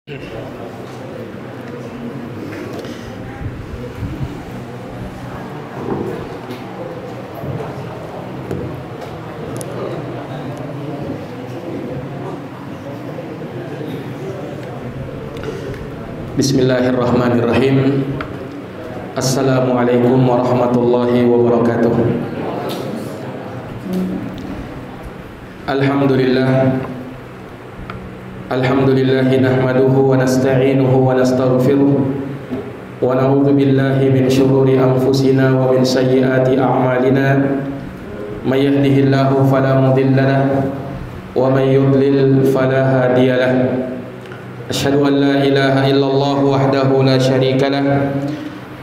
Bismillahirrahmanirrahim. Assalamualaikum warahmatullahi wabarakatuh. Alhamdulillahi nahmaduhu wa nasta'inuhu wa nastaghfiruh wa na'udzu billahi min shururi anfusina wa min sayyiati a'malina. May yahdihillahu fala mudilla lahu wa may yudlil fala hadiya lahu. Asyhadu an la ilaha illallah wahdahu la syarika lah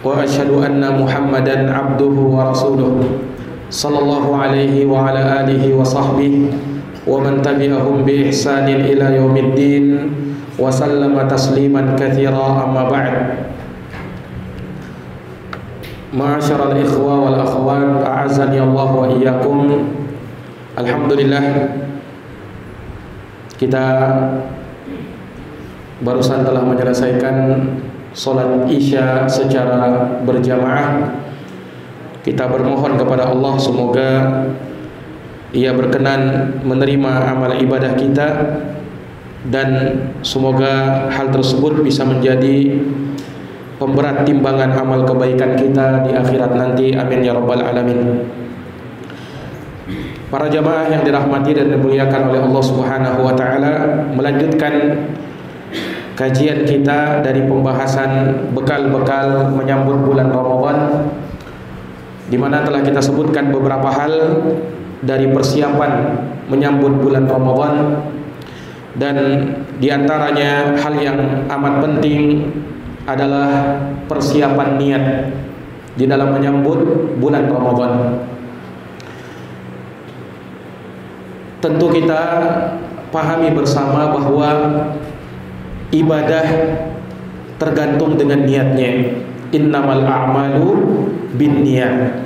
wa asyhadu anna Muhammadan abduhu wa rasuluh sallallahu alaihi wa ala alihi wa sahbihi wa man tabi'ahum bi ihsanin ila yaumiddin wa sallama tasliman katsira, amma ba'd. Ma'asyiral ikhwa wal akhwat, a'azzani Allah wa iyyakum. Alhamdulillah, kita barusan telah menyelesaikan sholat isya secara berjamaah. Kita bermohon kepada Allah semoga Ia berkenan menerima amal ibadah kita, dan semoga hal tersebut bisa menjadi pemberat timbangan amal kebaikan kita di akhirat nanti. Amin ya rabbal alamin. Para jamaah yang dirahmati dan dimuliakan oleh Allah Subhanahu wa taala, melanjutkan kajian kita dari pembahasan bekal-bekal menyambut bulan Ramadan, di mana telah kita sebutkan beberapa hal dari persiapan menyambut bulan Ramadan, dan diantaranya hal yang amat penting adalah persiapan niat di dalam menyambut bulan Ramadan. Tentu kita pahami bersama bahwa ibadah tergantung dengan niatnya. Innamal a'malu binniyat.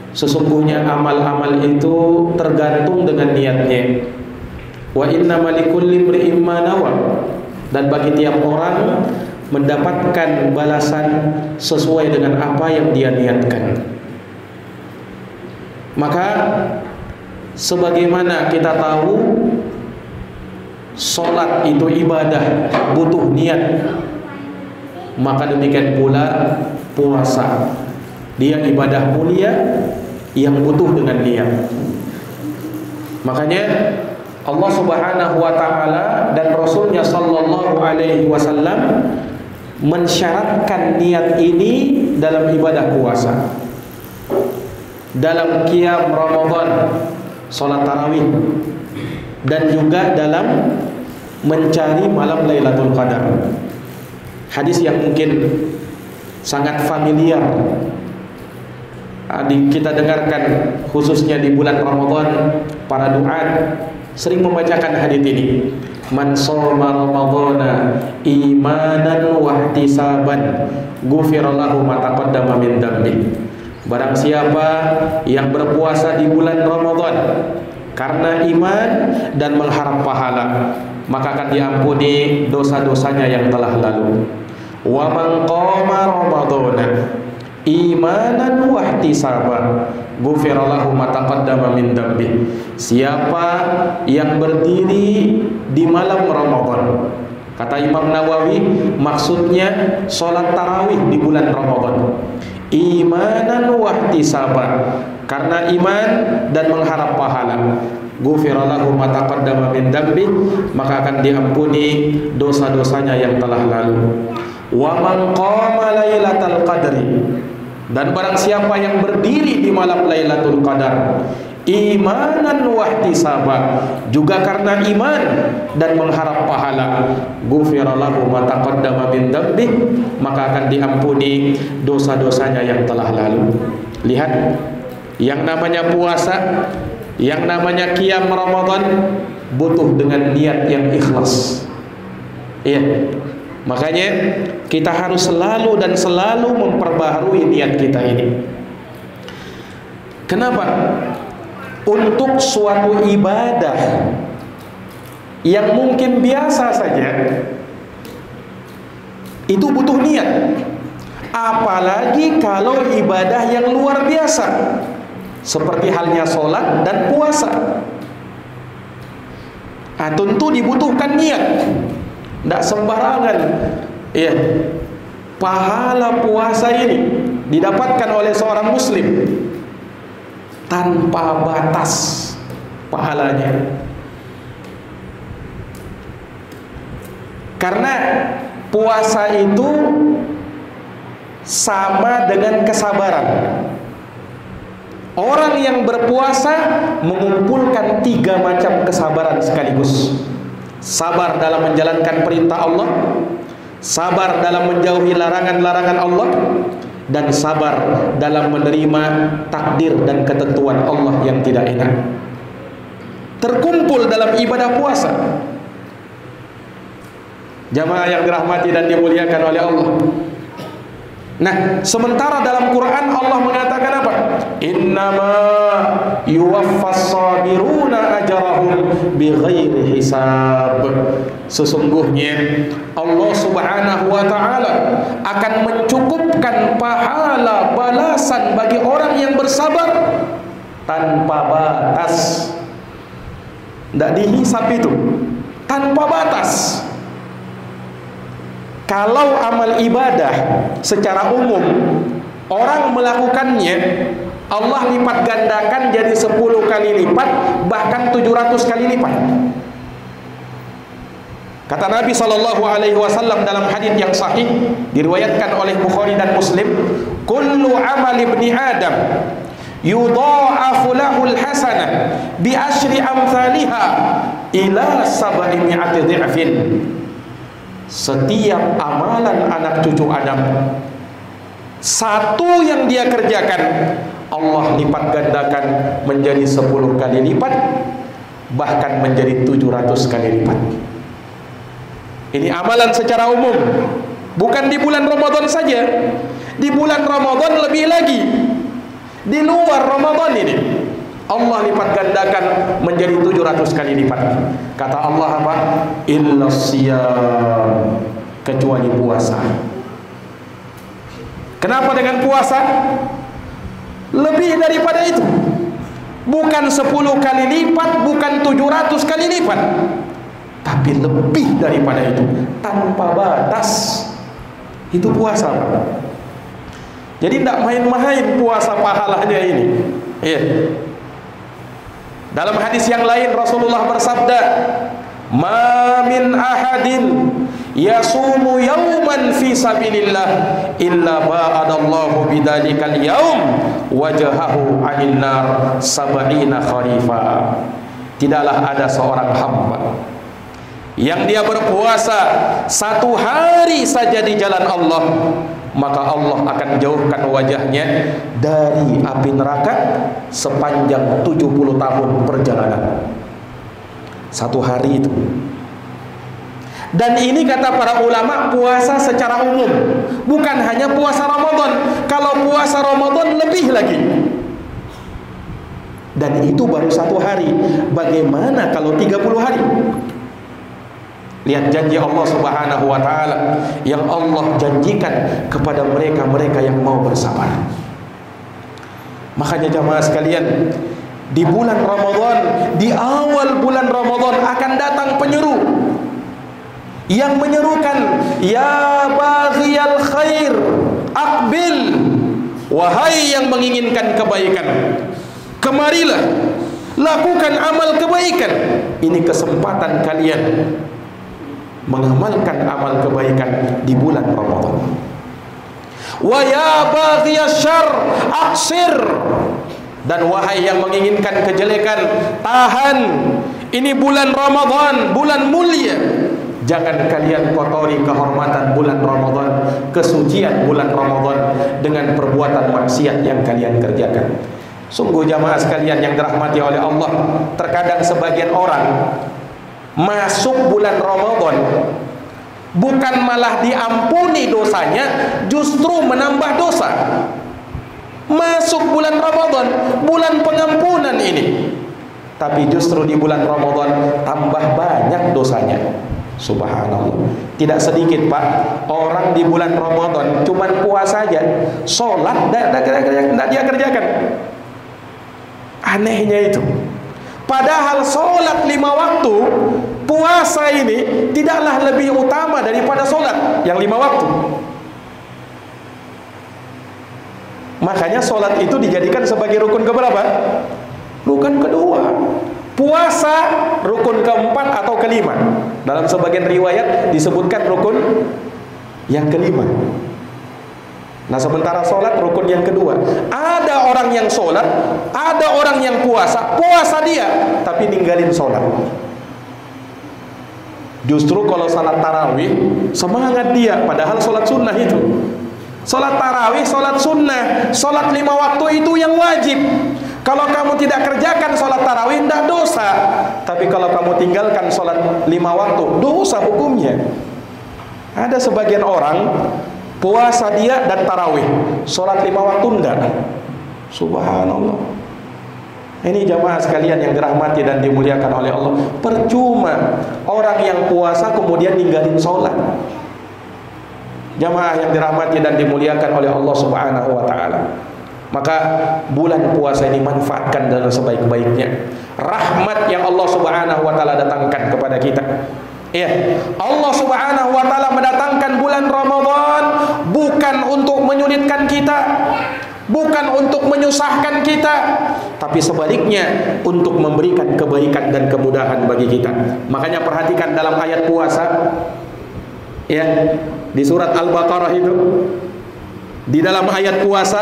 Sesungguhnya amal-amal itu tergantung dengan niatnya. Wa innamal likulli imri'in ma nawa. Dan bagi tiap orang mendapatkan balasan sesuai dengan apa yang dia niatkan. Maka sebagaimana kita tahu sholat itu ibadah, butuh niat, maka demikian pula puasa, dia ibadah mulia yang butuh dengan niat. Makanya Allah Subhanahu wa ta'ala dan Rasulnya sallallahu alaihi wasallam mensyaratkan niat ini dalam ibadah puasa, dalam qiyam Ramadan, salat tarawih, dan juga dalam mencari malam Lailatul Qadar. Hadis yang mungkin sangat familiar kita dengarkan khususnya di bulan Ramadan. Para duat sering membacakan hadis ini. Man shoma ramadhana imanan wa ihtisaban ghufira lahu ma taqaddama min dambi. Barang siapa yang berpuasa di bulan Ramadan karena iman dan mengharap pahala, maka akan diampuni dosa-dosanya yang telah lalu. Wa man qama ramadhana imanan wa ihtisaban ghufira lahu ma taqaddama min dambi. Siapa yang berdiri di malam Ramadan, kata Imam Nawawi, maksudnya sholat tarawih di bulan Ramadan, imanan wa ihtisaban, karena iman dan mengharap pahala, ghufira lahu ma taqaddama min dambi, maka akan diampuni dosa-dosanya yang telah lalu. Wa man qama lailatal qadri, dan barang siapa yang berdiri di malam Lailatul Qadar imanan wa ihtisaban, juga karena iman dan mengharap pahala, ghufira lahu ma taqaddama min dambi, maka akan diampuni dosa-dosanya yang telah lalu. Lihat, yang namanya puasa, yang namanya qiyam Ramadan butuh dengan niat yang ikhlas. Iya. Makanya kita harus selalu dan selalu memperbaharui niat kita ini. Kenapa? Untuk suatu ibadah yang mungkin biasa saja, Itu butuh niat. Apalagi kalau ibadah yang luar biasa, seperti halnya sholat dan puasa. Tentu dibutuhkan niat. Tidak sembarangan. Ya, pahala puasa ini didapatkan oleh seorang muslim tanpa batas pahalanya. Karena puasa itu sama dengan kesabaran. Orang yang berpuasa mengumpulkan 3 macam kesabaran sekaligus. Sabar dalam menjalankan perintah Allah, sabar dalam menjauhi larangan-larangan Allah, dan sabar dalam menerima takdir dan ketentuan Allah yang tidak enak. Terkumpul dalam ibadah puasa. Jamaah yang dirahmati dan dimuliakan oleh Allah. Nah, sementara dalam Quran Allah mengatakan apa? Innama yuwaffas sabiruna ajrahum bighairi hisab. Sesungguhnya Allah Subhanahu wa taala akan mencukupkan pahala balasan bagi orang yang bersabar tanpa batas. Tidak dihisap itu, tanpa batas. Kalau amal ibadah secara umum orang melakukannya, Allah lipat gandakan jadi 10 kali lipat, bahkan 700 kali lipat. Kata Nabi SAW dalam hadis yang sahih diriwayatkan oleh Bukhari dan Muslim, kullu amal ibni Adam yudha'afu lahul hasanah bi asyri amthaliha ila 700 dhi'fin. Setiap amalan anak cucu Adam, satu yang dia kerjakan, Allah lipat gandakan menjadi 10 kali lipat, bahkan menjadi 700 kali lipat. Ini amalan secara umum, bukan di bulan Ramadan saja. Di bulan Ramadan lebih lagi. Di luar Ramadan ini Allah lipat gandakan menjadi 700 kali lipat. Kata Allah apa? Illa siyam, kecuali puasa. Kenapa dengan puasa? Lebih daripada itu. Bukan 10 kali lipat, bukan 700 kali lipat, tapi lebih daripada itu, tanpa batas. Itu puasa, Pak. Jadi tidak main-main puasa pahalanya ini. Iya. Dalam hadis yang lain Rasulullah bersabda, "Ma min ahadin yasumu yawman fi sabilillah illa ba'adallahu bidzalikal yaum wajhahu 'anil nar 70 kharifa." Tidaklah ada seorang hamba yang dia berpuasa 1 hari saja di jalan Allah, maka Allah akan jauhkan wajahnya dari api neraka sepanjang 70 tahun perjalanan. 1 hari itu. Dan ini kata para ulama puasa secara umum, bukan hanya puasa Ramadan. Kalau puasa Ramadan lebih lagi. Dan itu baru 1 hari. Bagaimana kalau 30 hari? Lihat janji Allah Subhanahu wa taala yang Allah janjikan kepada mereka-mereka yang mau bersabar. Makanya jamaah sekalian, di bulan Ramadan, di awal bulan Ramadan akan datang penyeru yang menyerukan, ya baghiyal khair aqbil, wahai yang menginginkan kebaikan, kemarilah lakukan amal kebaikan. Ini kesempatan kalian mengamalkan amal kebaikan di bulan Ramadan. Wa ya baghiyasy syarr aqsir, dan wahai yang menginginkan kejelekan, tahan. Ini bulan Ramadan, bulan mulia. Jangan kalian kotori kehormatan bulan Ramadan, kesucian bulan Ramadan dengan perbuatan maksiat yang kalian kerjakan. Sungguh jamaah sekalian yang dirahmati oleh Allah, terkadang sebagian orang masuk bulan Ramadan bukan malah diampuni dosanya, justru menambah dosa. Masuk bulan Ramadan, bulan pengampunan ini, tapi justru di bulan Ramadan tambah banyak dosanya. Subhanallah. Tidak sedikit Pak orang di bulan Ramadan cuman puasa aja, sholat tidak dia kerjakan. Anehnya itu. Padahal sholat 5 waktu, puasa ini tidaklah lebih utama daripada sholat yang 5 waktu. Makanya sholat itu dijadikan sebagai rukun keberapa? Rukun kedua. Puasa rukun keempat atau kelima. Dalam sebagian riwayat disebutkan rukun yang kelima. Nah sementara sholat rukun yang kedua. Ada orang yang sholat, ada orang yang puasa, puasa dia tapi ninggalin sholat. Justru kalau sholat tarawih semangat dia, padahal sholat sunnah itu. Sholat tarawih, sholat sunnah, sholat 5 waktu itu yang wajib. Kalau kamu tidak kerjakan sholat tarawih, tidak dosa. Tapi kalau kamu tinggalkan sholat 5 waktu, dosa hukumnya. Ada sebagian orang puasa dia dan tarawih, sholat 5 waktu tidak. Subhanallah. Ini jamaah sekalian yang dirahmati dan dimuliakan oleh Allah. Percuma orang yang puasa kemudian ninggalin sholat. Jamaah yang dirahmati dan dimuliakan oleh Allah Subhanahu wa ta'ala. Maka bulan puasa ini manfaatkan dalam sebaik-baiknya. Rahmat yang Allah Subhanahu wa ta'ala datangkan kepada kita. Ya, Allah Subhanahu wa ta'ala mendatangkan bulan Ramadan bukan untuk menyulitkan kita, bukan untuk menyusahkan kita, tapi sebaliknya untuk memberikan kebaikan dan kemudahan bagi kita. Makanya perhatikan dalam ayat puasa, ya, di surat Al-Baqarah itu, di dalam ayat puasa,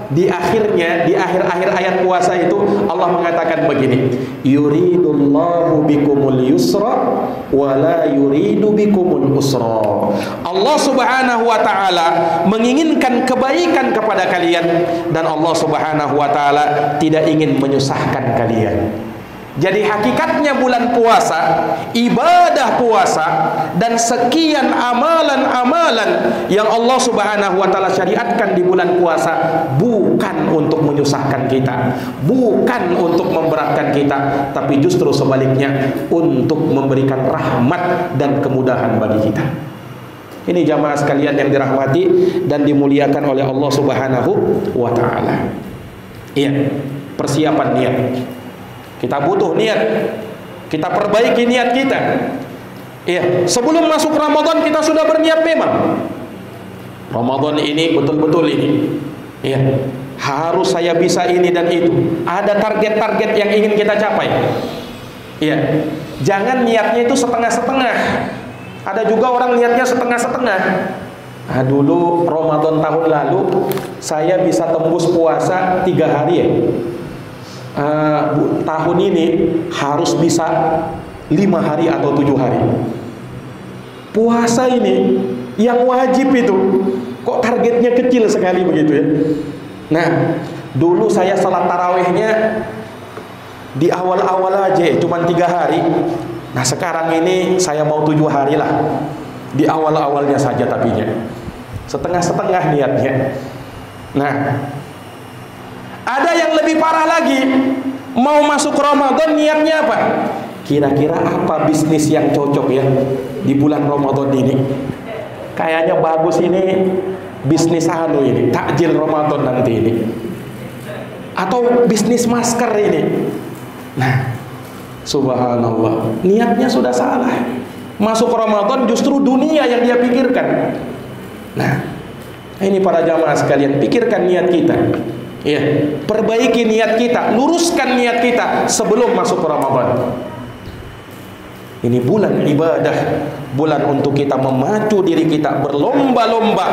di akhirnya, di akhir-akhir ayat puasa itu Allah mengatakan begini, yuridullahu bikumul yusra wa la yuridu bikumul usra. Allah Subhanahu wa ta'ala menginginkan kebaikan kepada kalian, dan Allah Subhanahu wa ta'ala tidak ingin menyusahkan kalian. Jadi hakikatnya bulan puasa, ibadah puasa, dan sekian amalan-amalan yang Allah Subhanahu wa ta'ala syariatkan di bulan puasa bukan untuk menyusahkan kita, bukan untuk memberatkan kita, tapi justru sebaliknya untuk memberikan rahmat dan kemudahan bagi kita. Ini jamaah sekalian yang dirahmati dan dimuliakan oleh Allah Subhanahu wa ta'ala. Iya, persiapan niat. Kita butuh niat. Kita perbaiki niat kita. Iya, sebelum masuk Ramadan kita sudah berniat memang. Ramadan ini betul-betul ini. Iya, harus saya bisa ini dan itu. Ada target-target yang ingin kita capai. Iya. Jangan niatnya itu setengah-setengah. Ada juga orang niatnya setengah-setengah. Nah, dulu Ramadan tahun lalu saya bisa tembus puasa 3 hari ya. Tahun ini harus bisa 5 hari atau 7 hari. Puasa ini yang wajib itu kok targetnya kecil sekali begitu ya. Nah, dulu saya salat tarawihnya di awal-awal aja cuma 3 hari. Nah sekarang ini saya mau 7 hari lah. Di awal-awalnya saja tapinya. Setengah-setengah niatnya. Nah, ada yang lebih parah lagi. Mau masuk Ramadan niatnya apa? Kira-kira apa bisnis yang cocok ya di bulan Ramadan ini? Kayaknya bagus ini bisnis anu ini, takjil Ramadan nanti ini. Atau bisnis masker ini. Nah, subhanallah, niatnya sudah salah. Masuk Ramadan justru dunia yang dia pikirkan. Nah, ini para jamaah sekalian, pikirkan niat kita. Ya, perbaiki niat kita, luruskan niat kita sebelum masuk Ramadan. Ini bulan ibadah, bulan untuk kita memacu diri kita berlomba-lomba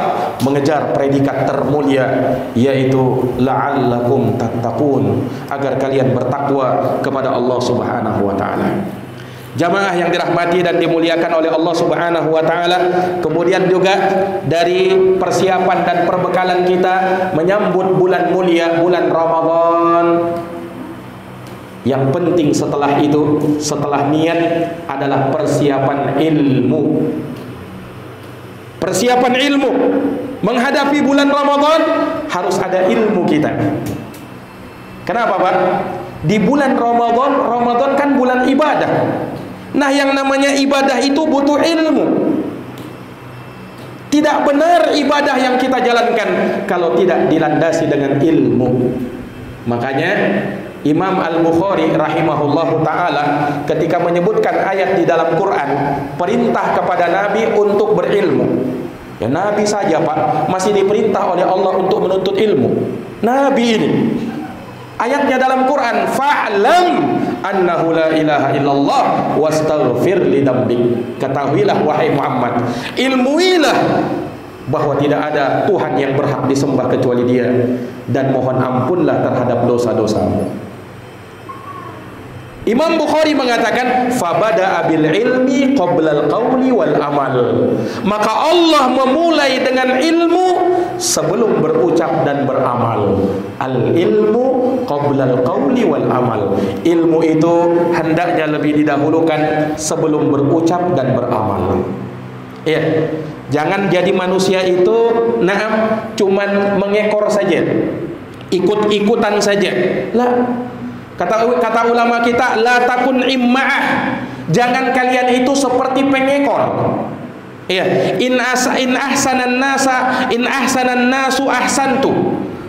mengejar predikat termulia, yaitu la'allakum tattaqun, agar kalian bertakwa kepada Allah Subhanahu wa ta'ala. Jamaah yang dirahmati dan dimuliakan oleh Allah Subhanahu wa ta'ala, kemudian juga dari persiapan dan perbekalan kita menyambut bulan mulia, bulan Ramadan, yang penting setelah itu, setelah niat, adalah persiapan ilmu. Persiapan ilmu menghadapi bulan Ramadan harus ada ilmu kita. Kenapa Pak? Di bulan Ramadan, Ramadan kan bulan ibadah. Nah, yang namanya ibadah itu butuh ilmu. Tidak benar ibadah yang kita jalankan kalau tidak dilandasi dengan ilmu. Makanya Imam Al-Bukhari rahimahullahu ta'ala ketika menyebutkan ayat di dalam Quran perintah kepada Nabi untuk berilmu. Ya, Nabi saja Pak masih diperintah oleh Allah untuk menuntut ilmu. Nabi ini ayatnya dalam Quran, fa'lam annahu la ilaha illallah wastaghfir li dzambik. Ketahuilah wahai Muhammad, ilmuilah bahwa tidak ada Tuhan yang berhak disembah kecuali Dia, dan mohon ampunlah terhadap dosa-dosamu. Imam Bukhari mengatakan fabada'a bil ilmi qabla al-qawli wal amal. Maka Allah memulai dengan ilmu sebelum berucap dan beramal. Al-ilmu qabla al-qawli wal amal. Ilmu itu hendaknya lebih didahulukan sebelum berucap dan beramal. Ya, jangan jadi manusia itu cuman mengekor saja, ikut-ikutan saja. Lah, kata ulama kita, la takun imma'ah. Jangan kalian itu seperti pengekor. Ya, in ahsanan nasu ahsantu.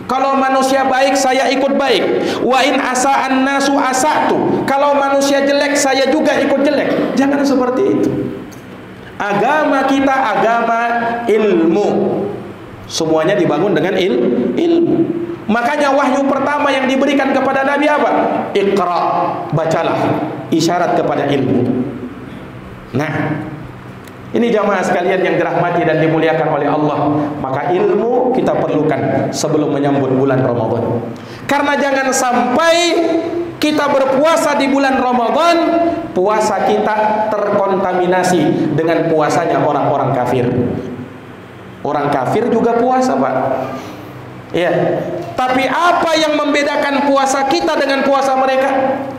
Kalau manusia baik saya ikut baik. Wa in asa'an nasu asa'tu. Kalau manusia jelek saya juga ikut jelek. Jangan seperti itu. Agama kita agama ilmu. Semuanya dibangun dengan ilmu. Makanya wahyu pertama yang diberikan kepada Nabi apa? Iqra, bacalah, isyarat kepada ilmu. Nah, ini jamaah sekalian yang dirahmati dan dimuliakan oleh Allah. Maka ilmu kita perlukan sebelum menyambut bulan Ramadan. Karena jangan sampai kita berpuasa di bulan Ramadan, puasa kita terkontaminasi dengan puasanya orang-orang kafir. Orang kafir juga puasa, Pak. Ya. Tapi apa yang membedakan puasa kita dengan puasa mereka?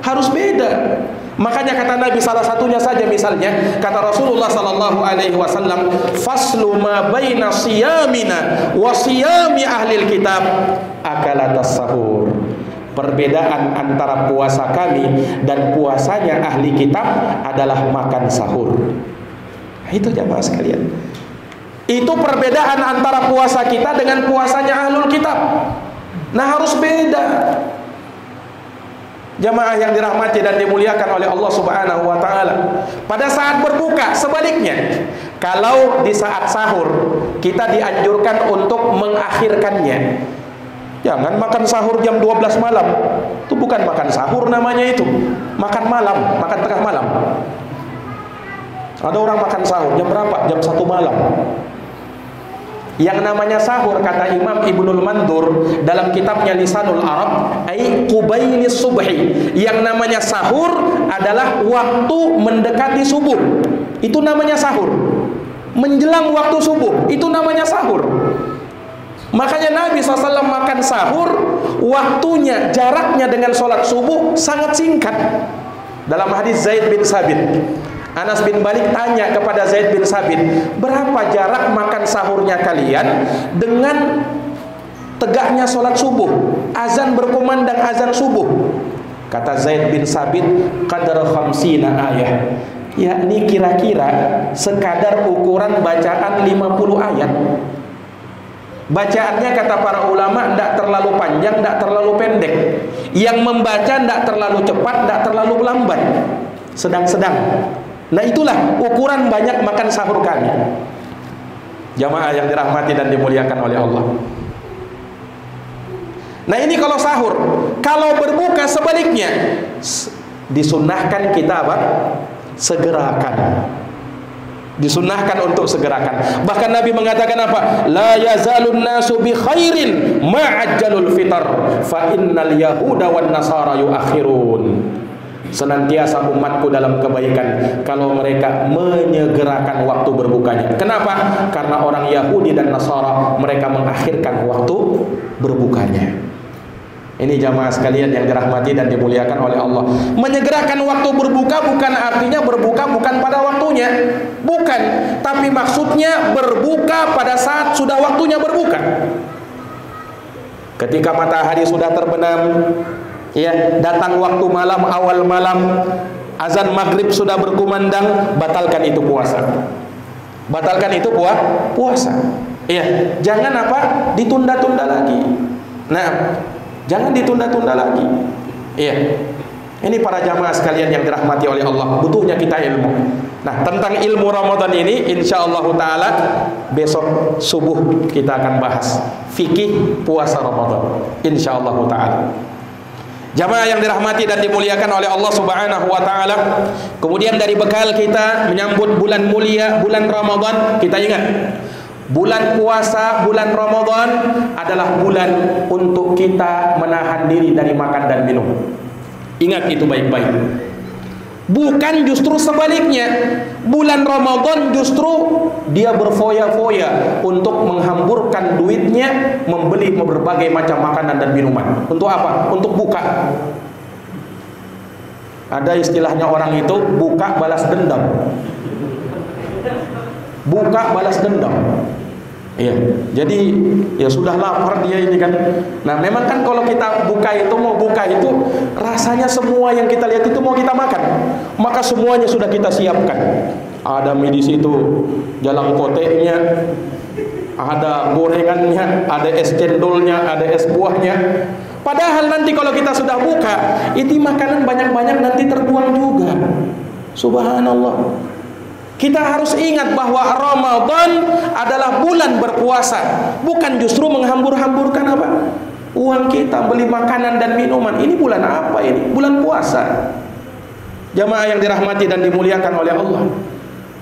Harus beda. Makanya kata Nabi, salah satunya saja misalnya, kata Rasulullah sallallahu alaihi wasallam, faslu ma baina siyamina wa siyami ahlil kitab akalatas sahur. Perbedaan antara puasa kami dan puasanya ahli kitab adalah makan sahur. Itu jamaah sekalian. Itu perbedaan antara puasa kita dengan puasanya ahlul kitab. Nah, harus beda. Jamaah yang dirahmati dan dimuliakan oleh Allah Subhanahu wa taala. Pada saat berbuka sebaliknya. Kalau di saat sahur kita dianjurkan untuk mengakhirkannya. Jangan makan sahur jam 12 malam. Itu bukan makan sahur namanya itu. Makan malam, makan tengah malam. Ada orang makan sahur jam berapa? Jam 1 malam. Yang namanya sahur kata Imam Ibnul Mandur dalam kitabnya Lisanul Arab, ai qubailis subhi. Yang namanya sahur adalah waktu mendekati subuh. Itu namanya sahur. Menjelang waktu subuh, itu namanya sahur. Makanya Nabi SAW makan sahur, waktunya, jaraknya dengan sholat subuh sangat singkat. Dalam hadis Zaid bin Sabit, Anas bin Malik tanya kepada Zaid bin Sabit, berapa jarak makan sahurnya kalian dengan tegaknya sholat subuh, azan berkumandang azan subuh? Kata Zaid bin Sabit, qadar khamsina ayah, yakni kira-kira sekadar ukuran bacaan 50 ayat. Bacaannya kata para ulama tidak terlalu panjang, tidak terlalu pendek. Yang membaca tidak terlalu cepat, tidak terlalu lambat, sedang-sedang. Nah, itulah ukuran banyak makan sahur kami. Jamaah yang dirahmati dan dimuliakan oleh Allah. Nah, ini kalau sahur. Kalau berbuka sebaliknya, disunnahkan kita apa? Segerakan. Disunnahkan untuk segerakan. Bahkan Nabi mengatakan apa? La yazalun nasu bi khairin ma'ajjalul fitar fa innal yahuda wan nasara yuakhirun. Senantiasa umatku dalam kebaikan kalau mereka menyegerakan waktu berbukanya. Kenapa? Karena orang Yahudi dan Nasara mereka mengakhirkan waktu berbukanya. Ini jamaah sekalian yang dirahmati dan dimuliakan oleh Allah. Menyegerakan waktu berbuka bukan artinya berbuka bukan pada waktunya. Bukan. Tapi maksudnya berbuka pada saat sudah waktunya berbuka. Ketika matahari sudah terbenam, ya, datang waktu malam, awal malam, azan maghrib sudah berkumandang, batalkan itu puasa. Batalkan itu puasa. Iya, jangan ditunda-tunda lagi. Nah, jangan ditunda-tunda lagi. Iya. Ini para jamaah sekalian yang dirahmati oleh Allah, butuhnya kita ilmu. Nah, tentang ilmu Ramadan ini insyaallah taala besok subuh kita akan bahas fikih puasa Ramadan insyaallah taala. Jamaah yang dirahmati dan dimuliakan oleh Allah Subhanahu wa taala, kemudian dari bekal kita menyambut bulan mulia, bulan Ramadan, kita ingat bulan puasa, bulan Ramadan adalah bulan untuk kita menahan diri dari makan dan minum. Ingat itu baik-baik. Bukan justru sebaliknya. Bulan Ramadan justru dia berfoya-foya untuk menghamburkan duitnya, membeli berbagai macam makanan dan minuman. Untuk apa? Untuk buka. Ada istilahnya orang itu buka balas dendam. Buka balas dendam. Iya, jadi ya sudah lapar dia ini kan. Nah, memang kan kalau kita mau buka itu rasanya semua yang kita lihat itu mau kita makan. Maka semuanya sudah kita siapkan. Ada mie di situ, jalang koteknya, ada gorengannya, ada es cendolnya, ada es buahnya. Padahal nanti kalau kita sudah buka, itu makanan banyak-banyak nanti terbuang juga. Subhanallah. Kita harus ingat bahwa Ramadan adalah bulan berpuasa, bukan justru menghambur-hamburkan uang kita beli makanan dan minuman. Ini bulan apa ini? Bulan puasa. Jamaah yang dirahmati dan dimuliakan oleh Allah.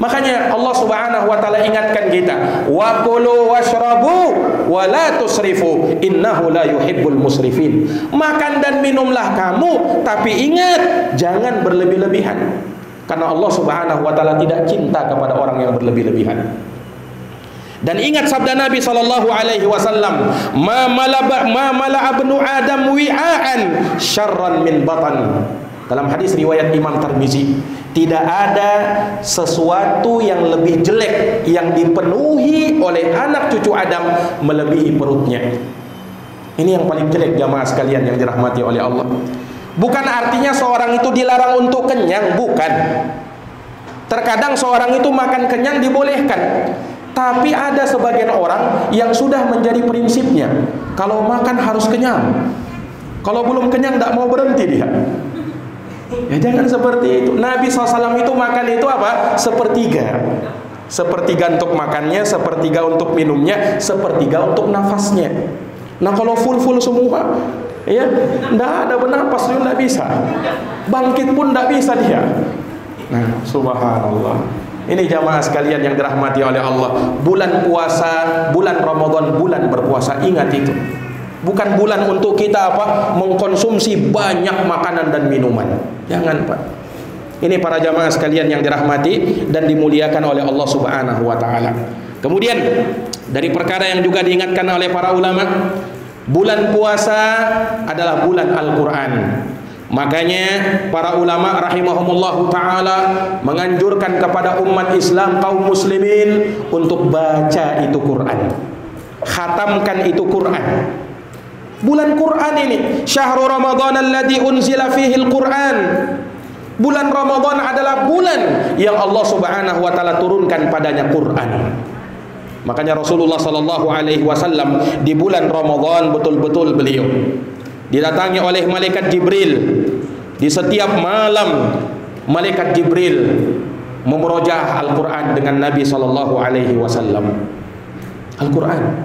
Makanya Allah Subhanahu wa taala ingatkan kita, wa kulu washrabu wa la tusrifu innahu la yuhibbul musrifin. Makan dan minumlah kamu, tapi ingat jangan berlebih-lebihan. Karena Allah Subhanahu wa taala tidak cinta kepada orang yang berlebih-lebihan. Dan ingat sabda Nabi sallallahu alaihi wasallam, ma mala ibnu adam wi'an syarran min batan. Dalam hadis riwayat Imam Tirmizi, tidak ada sesuatu yang lebih jelek yang dipenuhi oleh anak cucu Adam melebihi perutnya. Ini yang paling jelek jamaah sekalian yang dirahmati oleh Allah. Bukan artinya seorang itu dilarang untuk kenyang, bukan. Terkadang seorang itu makan kenyang dibolehkan. Tapi ada sebagian orang yang sudah menjadi prinsipnya, kalau makan harus kenyang. Kalau belum kenyang tidak mau berhenti dia. Ya jangan seperti itu. Nabi SAW itu makan itu sepertiga. Sepertiga untuk makannya, sepertiga untuk minumnya, sepertiga untuk nafasnya. Nah kalau full semua, ya, tidak ada bernapas pun tidak bisa, bangkit pun tidak bisa dia. Nah, subhanallah. Ini jamaah sekalian yang dirahmati oleh Allah. Bulan puasa, bulan Ramadan, bulan berpuasa. Ingat itu. Bukan bulan untuk kita mengkonsumsi banyak makanan dan minuman. Jangan, Pak. Ini para jamaah sekalian yang dirahmati dan dimuliakan oleh Allah Subhanahu wa taala. Kemudian dari perkara yang juga diingatkan oleh para ulama, bulan puasa adalah bulan Al-Quran. Makanya para ulama rahimahumullahu ta'ala menganjurkan kepada umat Islam, kaum muslimin, untuk baca itu Quran, khatamkan itu Quran. Bulan Quran ini, syahrul Ramadan alladzi unzila fihi al-Quran. Bulan Ramadan adalah bulan yang Allah Subhanahu wa taala turunkan padanya Quran. Makanya Rasulullah sallallahu alaihi wasallam di bulan Ramadan betul-betul beliau didatangi oleh malaikat Jibril. Di setiap malam malaikat Jibril memurojaah Al-Qur'an dengan Nabi sallallahu alaihi wasallam. Al-Qur'an,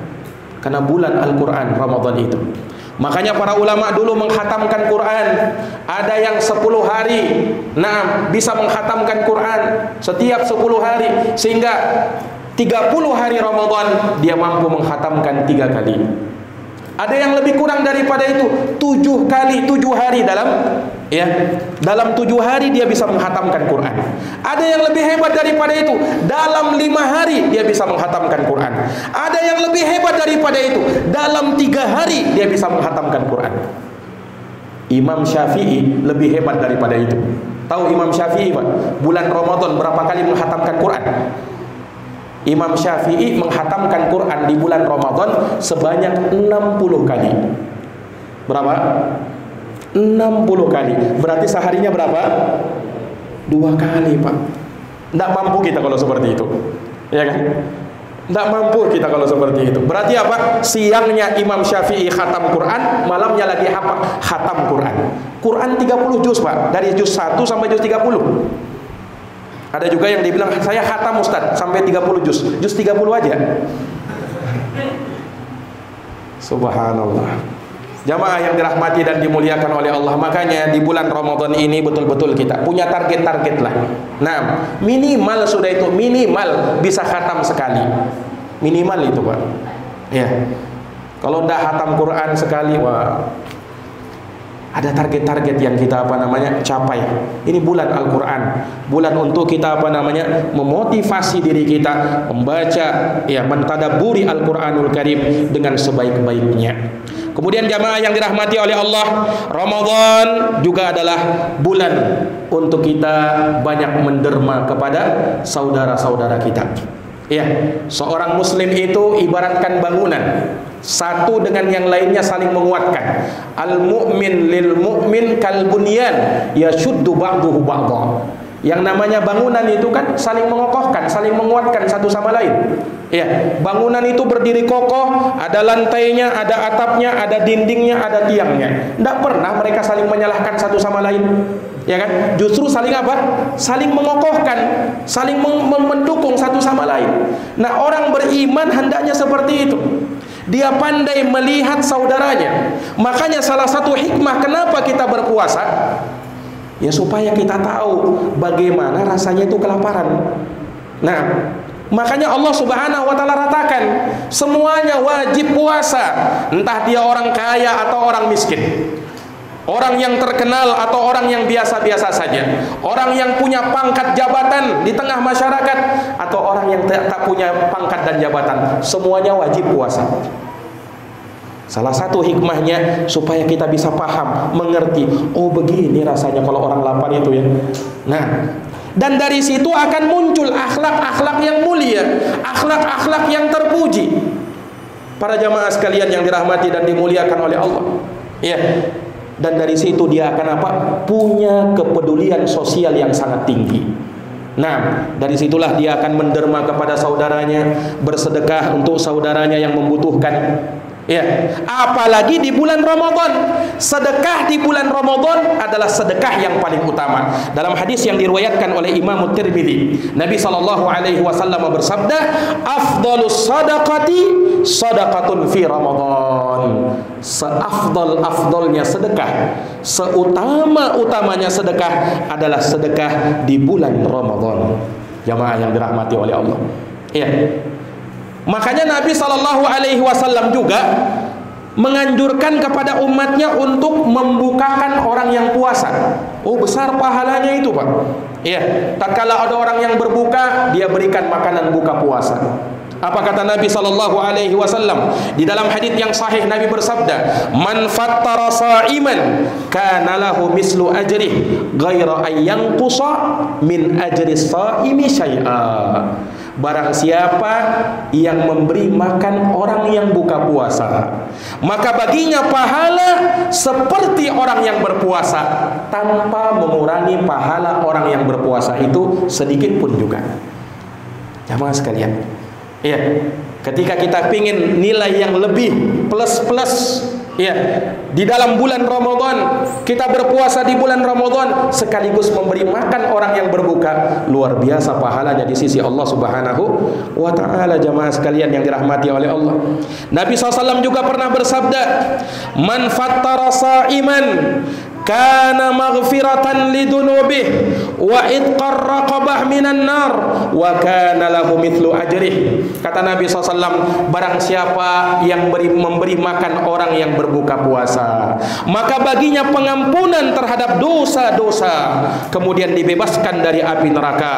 karena bulan Al-Qur'an Ramadan itu. Makanya para ulama dulu menghatamkan Quran. Ada yang 10 hari bisa menghatamkan Quran setiap 10 hari, sehingga 30 hari Ramadan dia mampu menghatamkan 3 kali. Ada yang lebih kurang daripada itu, 7 kali 7 hari dalam 7 hari dia bisa menghatamkan Quran. Ada yang lebih hebat daripada itu, dalam 5 hari dia bisa menghatamkan Quran. Ada yang lebih hebat daripada itu, dalam 3 hari dia bisa menghatamkan Quran. Imam Syafi'i lebih hebat daripada itu. Tahu Imam Syafi'i, Pak, bulan Ramadan berapa kali menghatamkan Quran? Imam Syafi'i menghatamkan Quran di bulan Ramadan sebanyak 60 kali. Berapa? 60 kali. Berarti seharinya berapa? 2 kali, Pak. Tidak mampu kita kalau seperti itu, ya kan? Tidak mampu kita kalau seperti itu. Berarti apa? Siangnya Imam Syafi'i khatam Quran, malamnya lagi khatam Quran. Quran 30 juz, Pak. Dari juz 1 sampai juz 30. Ada juga yang dibilang, saya khatam Ustaz sampai 30 juz. Juz 30 aja. Subhanallah. Jamaah yang dirahmati dan dimuliakan oleh Allah, makanya di bulan Ramadan ini betul-betul kita punya target-target lah. Nah, minimal sudah itu, minimal bisa khatam sekali. Minimal itu, Pak. Ya. Kalau tidak khatam Quran sekali, wah, ada target-target yang kita capai. Ini bulan Al-Quran, bulan untuk kita memotivasi diri kita membaca, ya, mentadabburi Al-Quranul Karim dengan sebaik-baiknya. Kemudian jamaah yang dirahmati oleh Allah, Ramadan juga adalah bulan untuk kita banyak menderma kepada saudara-saudara kita. Ya, seorang muslim itu ibaratkan bangunan, satu dengan yang lainnya saling menguatkan. Al-mu'min lil mu'min kal bunyan yashuddu ba'duhu ba'dha. Yang namanya bangunan itu kan saling mengokohkan, saling menguatkan satu sama lain. Ya, bangunan itu berdiri kokoh, ada lantainya, ada atapnya, ada dindingnya, ada tiangnya. Tidak pernah mereka saling menyalahkan satu sama lain. Ya kan? Justru saling apa? Saling mengokohkan, saling mendukung satu sama lain. Nah, orang beriman hendaknya seperti itu. Dia pandai melihat saudaranya. Makanya salah satu hikmah kenapa kita berpuasa, ya supaya kita tahu bagaimana rasanya itu kelaparan. Nah, makanya Allah Subhanahu wa taala ratakan semuanya wajib puasa, entah dia orang kaya atau orang miskin, orang yang terkenal atau orang yang biasa-biasa saja, orang yang punya pangkat jabatan di tengah masyarakat atau orang yang tak punya pangkat dan jabatan, semuanya wajib puasa. Salah satu hikmahnya supaya kita bisa paham, mengerti, oh begini rasanya kalau orang lapar itu ya. Nah, dan dari situ akan muncul akhlak-akhlak yang mulia, akhlak-akhlak yang terpuji. Para jamaah sekalian yang dirahmati dan dimuliakan oleh Allah. Ya. Dan dari situ dia akan apa? Punya kepedulian sosial yang sangat tinggi. Nah, dari situlah dia akan menderma kepada saudaranya, bersedekah untuk saudaranya yang membutuhkan. Ya, apalagi di bulan Ramadan. Sedekah di bulan Ramadan adalah sedekah yang paling utama. Dalam hadis yang diriwayatkan oleh Imam Tirmidzi, Nabi SAW bersabda, "Afdhalus sadaqati sadaqatun fi Ramadan." Seafdal-afdalnya sedekah, seutama-utamanya sedekah adalah sedekah di bulan Ramadan. Jamaah yang dirahmati oleh Allah. Ya. Makanya Nabi SAW juga menganjurkan kepada umatnya untuk membukakan orang yang puasa. Oh, besar pahalanya itu, Pak. Iya, tatkala ada orang yang berbuka, dia berikan makanan buka puasa. Apa kata Nabi SAW? Di dalam hadits yang sahih Nabi bersabda, "Man fattara sha'iman kana lahu mislu ajrih ghaira ay yanqusa min ajri sha'imi syai'a." Barang siapa yang memberi makan orang yang buka puasa, maka baginya pahala seperti orang yang berpuasa, tanpa mengurangi pahala orang yang berpuasa itu sedikit pun juga. Jamaah sekalian, ya, ketika kita ingin nilai yang lebih plus, ya, di dalam bulan Ramadan, kita berpuasa di bulan Ramadan sekaligus memberi makan orang yang berbuka, luar biasa pahalanya di sisi Allah Subhanahu wa taala. Jamaah sekalian yang dirahmati oleh Allah, Nabi SAW juga pernah bersabda, "Man fattara sha'iman kana maghfiratan lidunubih wa itqar raqabah minan nar wa kana lahu mithlu ajrih." Kata Nabi SAW, barang siapa yang memberi makan orang yang berbuka puasa, maka baginya pengampunan terhadap dosa-dosa, kemudian dibebaskan dari api neraka,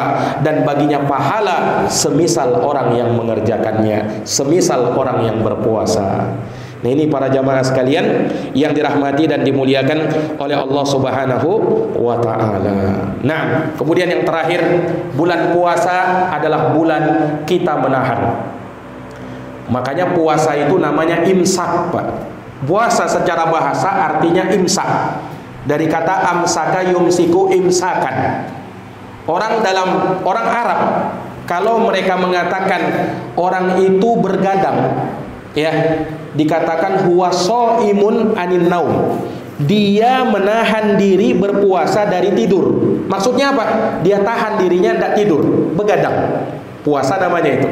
dan baginya pahala semisal orang yang mengerjakannya, semisal orang yang berpuasa. Nah, ini para jamaah sekalian yang dirahmati dan dimuliakan oleh Allah Subhanahu wa taala. Nah, kemudian yang terakhir, bulan puasa adalah bulan kita menahan. Makanya puasa itu namanya imsak, Pak. Puasa secara bahasa artinya imsak. Dari kata amsaka yumsiku imsakan. Orang Arab kalau mereka mengatakan orang itu bergadang, ya, dikatakan huwa shaimun anin naum. Dia menahan diri berpuasa dari tidur. Maksudnya apa? Dia tahan dirinya tidak tidur, begadang. Puasa namanya itu.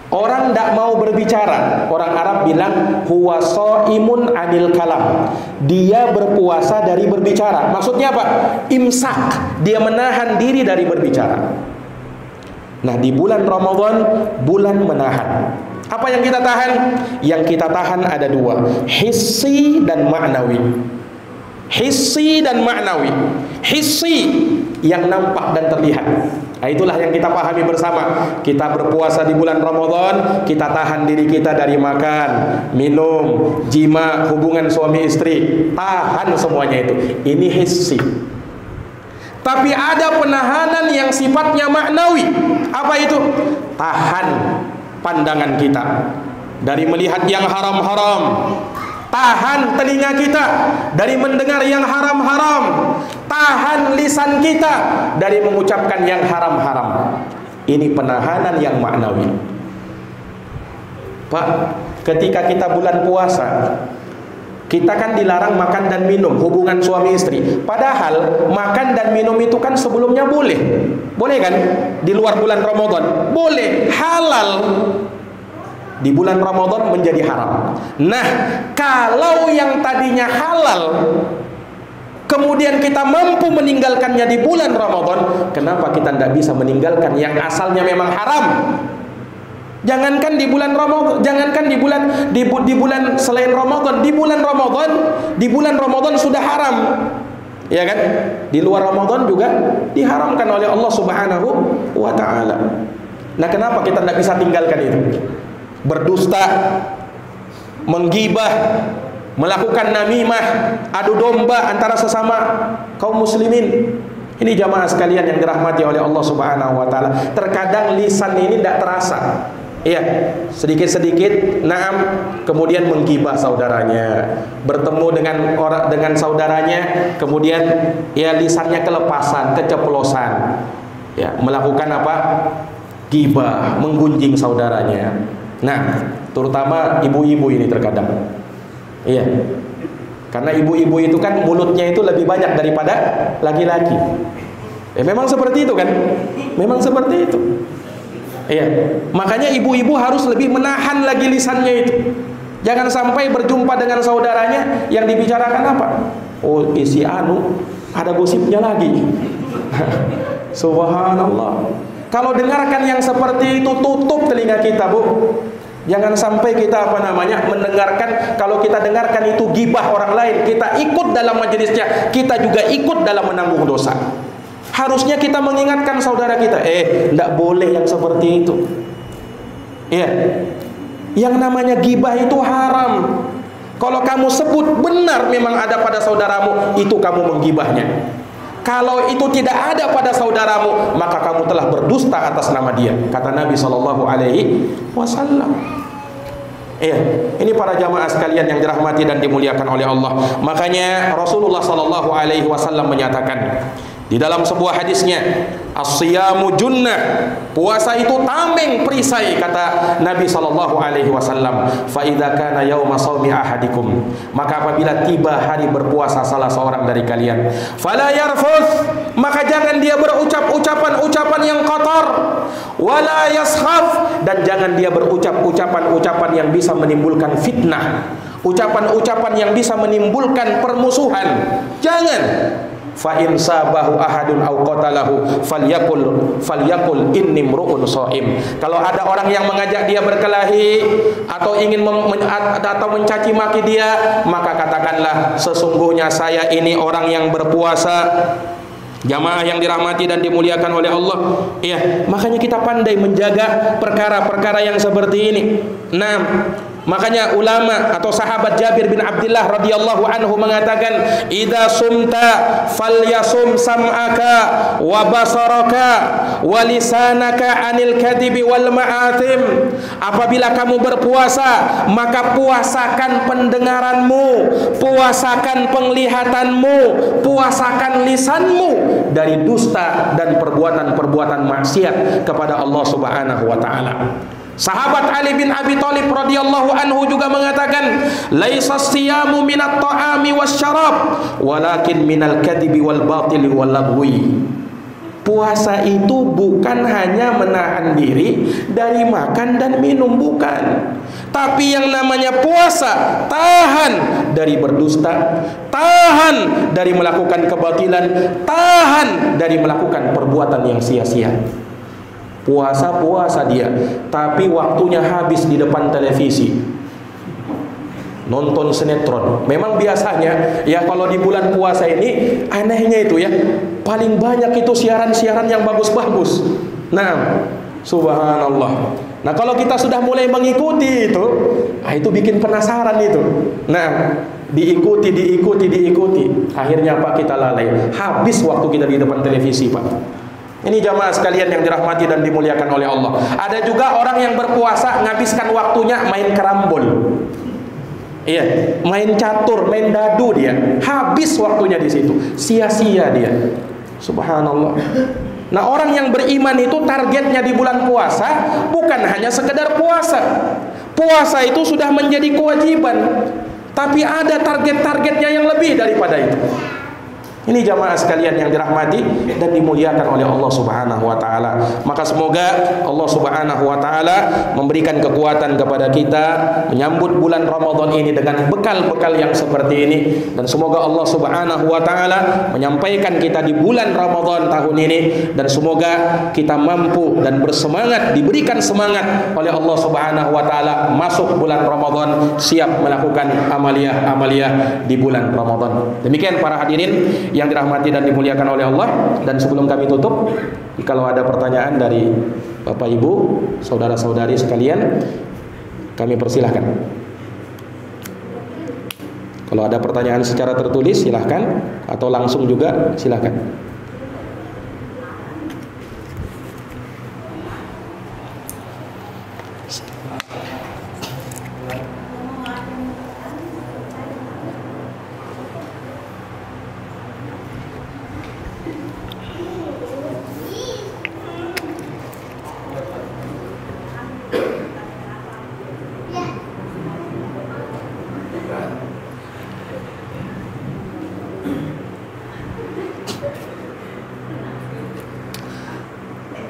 Orang tidak mau berbicara. Orang Arab bilang huwa shaimun anil kalam. Dia berpuasa dari berbicara. Maksudnya apa? Imsak. Dia menahan diri dari berbicara. Nah, di bulan Ramadan, bulan menahan. Apa yang kita tahan? Yang kita tahan ada dua, hissi dan ma'nawi. Hissi dan ma'nawi. Hissi yang nampak dan terlihat. Nah, itulah yang kita pahami bersama. Kita berpuasa di bulan Ramadan, kita tahan diri kita dari makan, minum, jima, hubungan suami istri. Tahan semuanya itu. Ini hissi. Tapi ada penahanan yang sifatnya maknawi. Apa itu? Tahan pandangan kita dari melihat yang haram-haram. Tahan telinga kita dari mendengar yang haram-haram. Tahan lisan kita dari mengucapkan yang haram-haram. Ini penahanan yang maknawi. Pak, ketika kita bulan puasa, kita kan dilarang makan dan minum, hubungan suami istri. Padahal makan dan minum itu kan sebelumnya boleh. Boleh kan? Di luar bulan Ramadan boleh, halal. Di bulan Ramadan menjadi haram. Nah, kalau yang tadinya halal kemudian kita mampu meninggalkannya di bulan Ramadan, kenapa kita tidak bisa meninggalkan yang asalnya memang haram? Jangankan di bulan Ramadan, jangankan di bulan selain Ramadan, di bulan Ramadan sudah haram. Ya kan? Di luar Ramadan juga diharamkan oleh Allah Subhanahu wa taala. Nah, kenapa kita tidak bisa tinggalkan itu? Berdusta, menggibah, melakukan namimah, adu domba antara sesama kaum muslimin. Ini jamaah sekalian yang dirahmati oleh Allah Subhanahu wa taala. Terkadang lisan ini tidak terasa. Iya, sedikit-sedikit naam, kemudian menggibah saudaranya, bertemu dengan saudaranya, kemudian ya lisannya kelepasan, keceplosan. Ya, melakukan apa? Gibah, menggunjing saudaranya. Nah, terutama ibu-ibu ini terkadang. Iya. Karena ibu-ibu itu kan mulutnya itu lebih banyak daripada laki-laki. Memang seperti itu kan? Memang seperti itu. Iya. Makanya ibu-ibu harus lebih menahan lagi lisannya itu. Jangan sampai berjumpa dengan saudaranya yang dibicarakan apa? Oh, isi anu, ada gosipnya lagi. Subhanallah. Kalau dengarkan yang seperti itu, tutup telinga kita, Bu. Jangan sampai kita mendengarkan. Kalau kita dengarkan itu gibah orang lain, kita ikut dalam majelisnya, kita juga ikut dalam menanggung dosa. Harusnya kita mengingatkan saudara kita, tidak boleh yang seperti itu. Iya. Yang namanya gibah itu haram. Kalau kamu sebut benar memang ada pada saudaramu, itu kamu menggibahnya. Kalau itu tidak ada pada saudaramu, maka kamu telah berdusta atas nama dia, kata Nabi SAW. Ini para jamaah sekalian yang dirahmati dan dimuliakan oleh Allah. Makanya Rasulullah SAW menyatakan di dalam sebuah hadisnya, as-siyamu junnah, puasa itu tameng perisai, kata Nabi SAW. Fa idza kana yauma shaumi ahadikum, maka apabila tiba hari berpuasa salah seorang dari kalian, fala yarfuth, maka jangan dia berucap ucapan yang kotor, wala yaskhaf, dan jangan dia berucap ucapan yang bisa menimbulkan fitnah, ucapan yang bisa menimbulkan permusuhan. Jangan. Fa in sabahu ahadun aw qatalahu falyaqul inni mru'un shaim. Kalau ada orang yang mengajak dia berkelahi atau ingin atau mencaci maki dia, maka katakanlah sesungguhnya saya ini orang yang berpuasa. Jamaah yang dirahmati dan dimuliakan oleh Allah. Makanya kita pandai menjaga perkara-perkara yang seperti ini. Nah, Makanya ulama atau sahabat Jabir bin Abdullah radhiyallahu anhu mengatakan, "Idza sumta falyasum sam'aka wa basaraka wa lisanaka 'anil kadhibi wal ma'atim." Apabila kamu berpuasa, maka puasakan pendengaranmu, puasakan penglihatanmu, puasakan lisanmu dari dusta dan perbuatan-perbuatan maksiat kepada Allah Subhanahu wa taala. Sahabat Ali bin Abi Thalib radhiyallahu anhu juga mengatakan, "Laisa siyamu minat ta'ami wasyarab, walakin minal kadhibi wal batili wal lagwi." Puasa itu bukan hanya menahan diri dari makan dan minum, bukan. Tapi yang namanya puasa, tahan dari berdusta, tahan dari melakukan kebatilan, tahan dari melakukan perbuatan yang sia-sia. Puasa dia, tapi waktunya habis di depan televisi, nonton sinetron. Memang biasanya ya kalau di bulan puasa ini anehnya itu ya, paling banyak itu siaran-siaran yang bagus-bagus. Nah, subhanallah. Nah, kalau kita sudah mulai mengikuti itu bikin penasaran itu. Nah, diikuti. Akhirnya Pak, kita lalai. Habis waktu kita di depan televisi, Pak. Ini jamaah sekalian yang dirahmati dan dimuliakan oleh Allah. Ada juga orang yang berpuasa menghabiskan waktunya main karambol. Iya, main catur, main dadu dia. Habis waktunya di situ. Sia-sia dia. Subhanallah. Nah, orang yang beriman itu targetnya di bulan puasa bukan hanya sekedar puasa. Puasa itu sudah menjadi kewajiban, tapi ada target-targetnya yang lebih daripada itu. Ini jamaah sekalian yang dirahmati dan dimuliakan oleh Allah Subhanahu wa taala. Maka semoga Allah Subhanahu wa taala memberikan kekuatan kepada kita menyambut bulan Ramadan ini dengan bekal-bekal yang seperti ini, dan semoga Allah Subhanahu wa taala menyampaikan kita di bulan Ramadan tahun ini, dan semoga kita mampu dan bersemangat, diberikan semangat oleh Allah Subhanahu wa taala masuk bulan Ramadan siap melakukan amaliyah di bulan Ramadan. Demikian para hadirin yang dirahmati dan dimuliakan oleh Allah. Dan sebelum kami tutup, kalau ada pertanyaan dari Bapak Ibu, saudara-saudari sekalian, kami persilahkan. Kalau ada pertanyaan secara tertulis silahkan, atau langsung juga silahkan.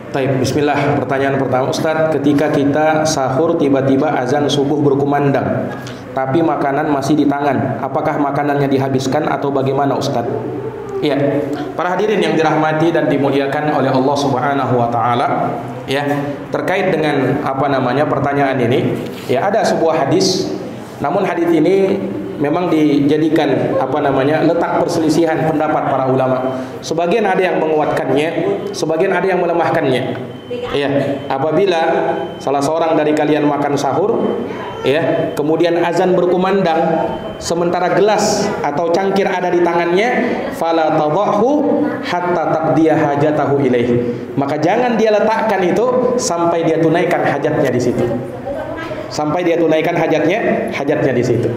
Baik, bismillah. Pertanyaan pertama, Ustadz, ketika kita sahur tiba-tiba azan subuh berkumandang, tapi makanan masih di tangan, apakah makanannya dihabiskan atau bagaimana, Ustadz? Iya, para hadirin yang dirahmati dan dimuliakan oleh Allah Subhanahu wa taala, ya, terkait dengan pertanyaan ini, ya, ada sebuah hadis, namun hadis ini memang dijadikan letak perselisihan pendapat para ulama. Sebagian ada yang menguatkannya, sebagian ada yang melemahkannya. Ya, apabila salah seorang dari kalian makan sahur, ya, kemudian azan berkumandang, sementara gelas atau cangkir ada di tangannya, fala tadhahu hatta taqdiya hajatahu ilaih. Maka jangan dia letakkan itu sampai dia tunaikan hajatnya di situ. Sampai dia tunaikan hajatnya di situ.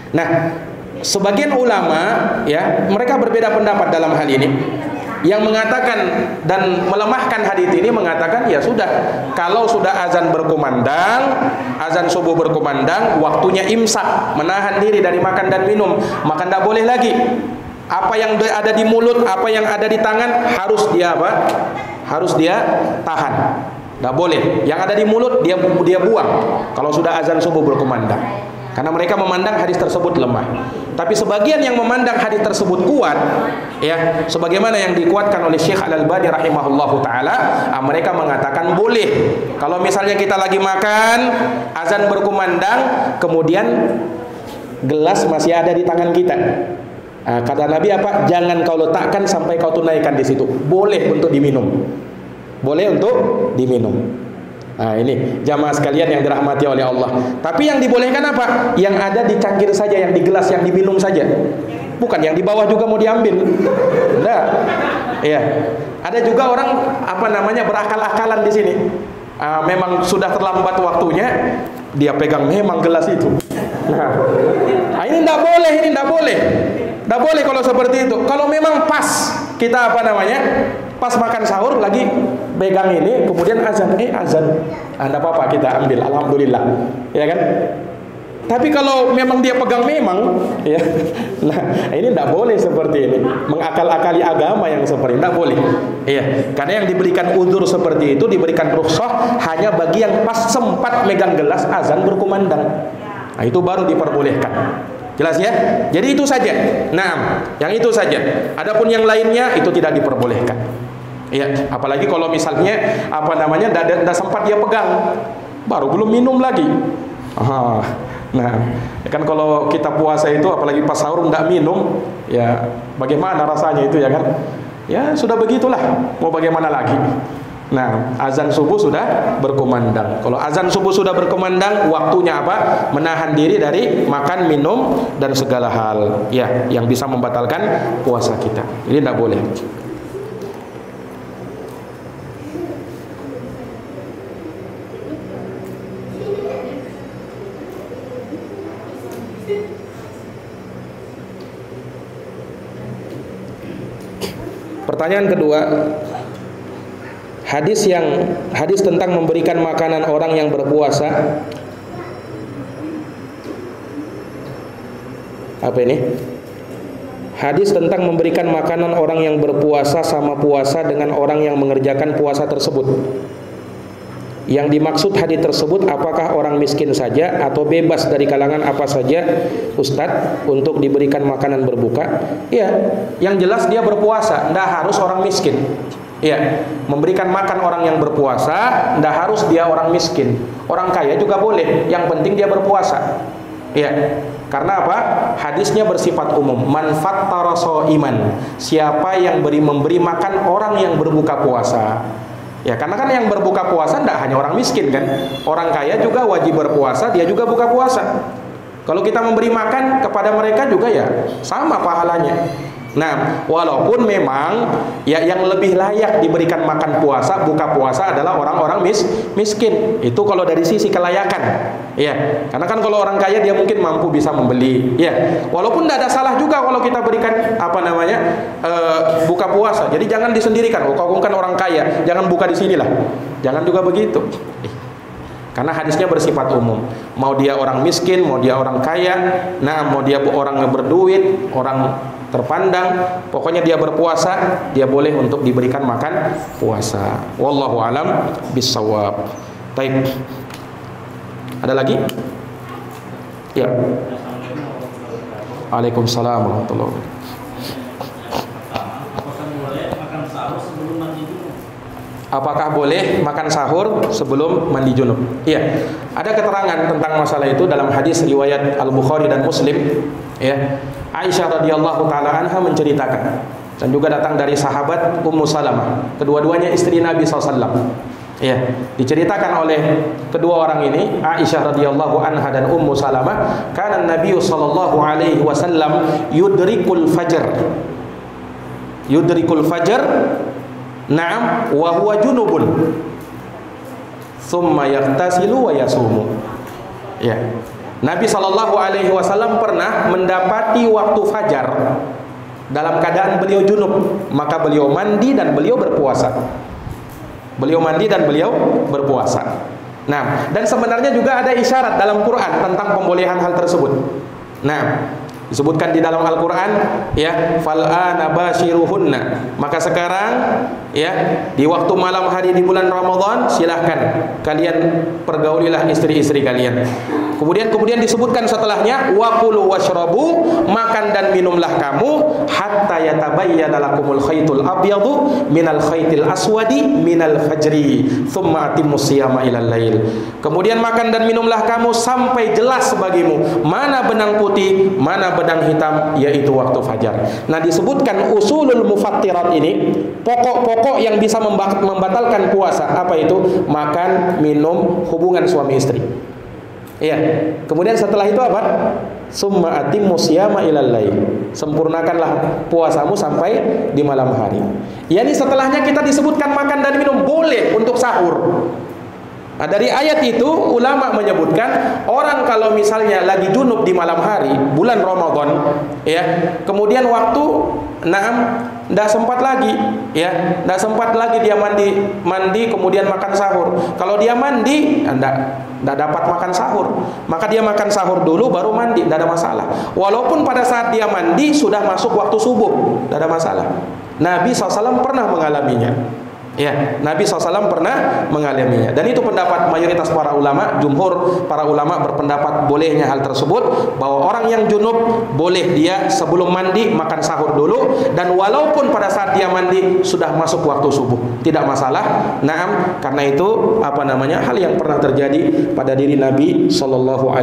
Nah, sebagian ulama, ya, mereka berbeda pendapat dalam hal ini. Yang mengatakan dan melemahkan hadis ini mengatakan, ya sudah, kalau sudah azan berkumandang, azan subuh berkumandang, waktunya imsak, menahan diri dari makan dan minum, maka tidak boleh lagi. Apa yang ada di mulut, apa yang ada di tangan harus dia harus dia tahan. Tidak boleh. Yang ada di mulut dia buang kalau sudah azan subuh berkumandang. Karena mereka memandang hadis tersebut lemah. Tapi sebagian yang memandang hadis tersebut kuat, ya, sebagaimana yang dikuatkan oleh Syekh Al-Albani rahimahullahu taala, mereka mengatakan boleh. Kalau misalnya kita lagi makan, azan berkumandang, kemudian gelas masih ada di tangan kita. Kata Nabi apa? Jangan kau letakkan sampai kau tunaikan di situ. Boleh untuk diminum. Boleh untuk diminum. Nah, ini jamaah sekalian yang dirahmati oleh Allah. Tapi yang dibolehkan apa? Yang ada di cangkir saja, yang di gelas, yang diminum saja. Bukan yang di bawah juga mau diambil. Enggak. Iya. Ada juga orang berakal-akalan di sini. Memang sudah terlambat waktunya, dia pegang memang gelas itu. Nah, ini enggak boleh, ini enggak boleh. Enggak boleh kalau seperti itu. Kalau memang pas kita pas makan sahur lagi pegang ini, kemudian azan, enggak apa-apa kita ambil, alhamdulillah, ya kan? Tapi kalau memang dia pegang ya, nah ini tidak boleh seperti ini, mengakal-akali agama yang seperti ini, tidak boleh. Iya, karena yang diberikan udzur seperti itu, diberikan rukhsah hanya bagi yang pas sempat megang gelas azan berkumandang. Nah, itu baru diperbolehkan. Jelas ya? Jadi itu saja. Nah, yang itu saja. Adapun yang lainnya itu tidak diperbolehkan. Ya, apalagi kalau misalnya tidak sempat dia pegang, baru belum minum lagi. Nah, kan kalau kita puasa itu apalagi pas sahur enggak minum, ya bagaimana rasanya itu ya kan? Ya sudah begitulah, mau bagaimana lagi? Nah, azan subuh sudah berkumandang. Kalau azan subuh sudah berkumandang, waktunya apa? Menahan diri dari makan, minum dan segala hal ya yang bisa membatalkan puasa kita. Ini tidak boleh. Pertanyaan kedua, hadis tentang memberikan makanan orang yang berpuasa. Apa ini? Hadis tentang memberikan makanan orang yang berpuasa sama puasa dengan orang yang mengerjakan puasa tersebut. Yang dimaksud hadis tersebut apakah orang miskin saja atau bebas dari kalangan apa saja, Ustadz, untuk diberikan makanan berbuka? Ya, yang jelas dia berpuasa, tidak harus orang miskin. Ya, memberikan makan orang yang berpuasa tidak harus dia orang miskin. Orang kaya juga boleh, yang penting dia berpuasa. Ya, karena apa? Hadisnya bersifat umum. Man fattara shaiman, siapa yang memberi makan orang yang berbuka puasa. Ya, karena kan yang berbuka puasa tidak hanya orang miskin kan, orang kaya juga wajib berpuasa, dia juga buka puasa. Kalau kita memberi makan kepada mereka juga ya sama pahalanya. Nah, walaupun memang ya yang lebih layak diberikan makan puasa, buka puasa adalah orang-orang miskin. Itu kalau dari sisi kelayakan. Ya, karena kan kalau orang kaya dia mungkin mampu bisa membeli. Ya, walaupun tidak ada salah juga kalau kita berikan buka puasa. Jadi jangan disendirikan. Kau kan orang kaya, jangan buka di sinilah. Jangan juga begitu. Karena hadisnya bersifat umum. Mau dia orang miskin, mau dia orang kaya, nah mau dia orang yang berduit, orang terpandang, pokoknya dia berpuasa, dia boleh untuk diberikan makan puasa. Wallahu alam bissawab. Baik. Ada lagi? Ya. Waalaikumsalam warahmatullahi wabarakatuh. Apakah boleh makan sahur sebelum mandi junub? Iya. Ada keterangan tentang masalah itu dalam hadis riwayat Al-Bukhari dan Muslim, ya. Aisyah radhiyallahu taala anha menceritakan, dan juga datang dari sahabat Ummu Salamah. Kedua-duanya istri Nabi SAW. Ya, diceritakan oleh kedua orang ini, Aisyah radhiyallahu anha dan Ummu Salamah, kana Nabi sallallahu alaihi wasallam yudrikul fajr. Yudrikul fajr, na'am, wa huwa junubun. Tsumma yaghtasilu wa yasumu. Ya. Nabi sallallahu alaihi wasallam pernah mendapati waktu fajar dalam keadaan beliau junub, maka beliau mandi dan beliau berpuasa. Beliau mandi dan beliau berpuasa. Nah, dan sebenarnya juga ada isyarat dalam Quran tentang pembolehan hal tersebut. Nah, disebutkan di dalam Al-Quran, ya, fal'ana bashiruhunna, maka sekarang ya di waktu malam hari di bulan Ramadan silahkan kalian pergaulilah istri-istri kalian. Kemudian disebutkan setelahnya wa kulu washrabu, makan dan minumlah kamu hatta yatabayyana lakumul khaytul abyadu minal khaytil aswadi minal fajri thumma atimmus siyama ilal lail. Kemudian makan dan minumlah kamu sampai jelas bagimu mana benang putih, mana benang hitam, yaitu waktu fajar. Nah, disebutkan usulul mufattirat ini, pokok-pokok yang bisa membatalkan puasa. Apa itu? Makan, minum, hubungan suami istri. Iya. Kemudian setelah itu apa? Summa atimmu siyama ilal lail. Sempurnakanlah puasamu sampai di malam hari. Yani setelahnya kita disebutkan makan dan minum boleh untuk sahur. Nah, dari ayat itu ulama menyebutkan orang kalau misalnya lagi junub di malam hari bulan Ramadan, ya, kemudian waktu nggak sempat lagi, ya, nggak sempat lagi dia mandi kemudian makan sahur. Kalau dia mandi, nggak dapat makan sahur, maka dia makan sahur dulu baru mandi, nggak ada masalah. Walaupun pada saat dia mandi sudah masuk waktu subuh, nggak ada masalah. Nabi SAW pernah mengalaminya. Ya, Nabi SAW pernah mengalaminya. Dan itu pendapat mayoritas para ulama, jumhur para ulama berpendapat bolehnya hal tersebut, bahwa orang yang junub boleh dia sebelum mandi makan sahur dulu, dan walaupun pada saat dia mandi sudah masuk waktu subuh, tidak masalah. Naam, karena itu hal yang pernah terjadi pada diri Nabi SAW.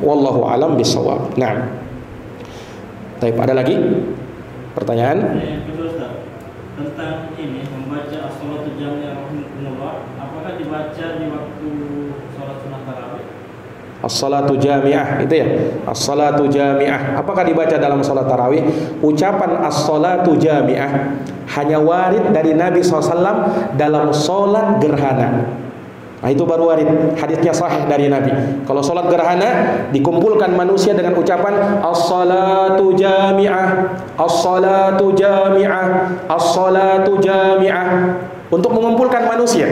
Wallahu alam bisawab. Naam. Baik, ada lagi pertanyaan? Tentang ini membaca as-salatu jami'ah rahimahumullah, apakah dibaca di waktu salat sunat tarawih? As-salatu jami'ah itu ya. As-salatu jami'ah. Apakah dibaca dalam salat tarawih? Ucapan as-salatu jami'ah hanya warid dari Nabi SAW dalam salat gerhana. Nah, itu baru warid, hadisnya sahih dari Nabi. Kalau sholat gerhana dikumpulkan manusia dengan ucapan as-salatu jami'ah, as-salatu jami'ah, as-salatu jami'ah, untuk mengumpulkan manusia.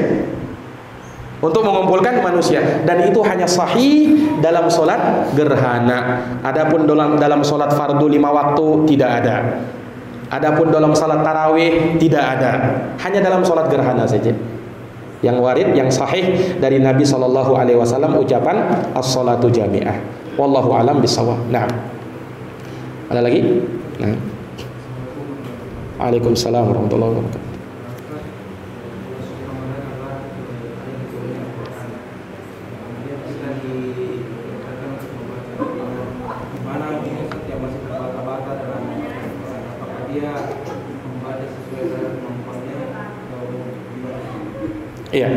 Untuk mengumpulkan manusia, dan itu hanya sahih dalam sholat gerhana. Adapun dalam sholat fardu 5 waktu tidak ada. Adapun dalam sholat tarawih tidak ada. Hanya dalam sholat gerhana saja. Yang warid, yang sahih dari Nabi SAW ucapan as-salatu jami'ah. Wallahu alam bisawab. Nah, ada lagi? Nah. Waalaikumsalam warahmatullahi wabarakatuh. Iya.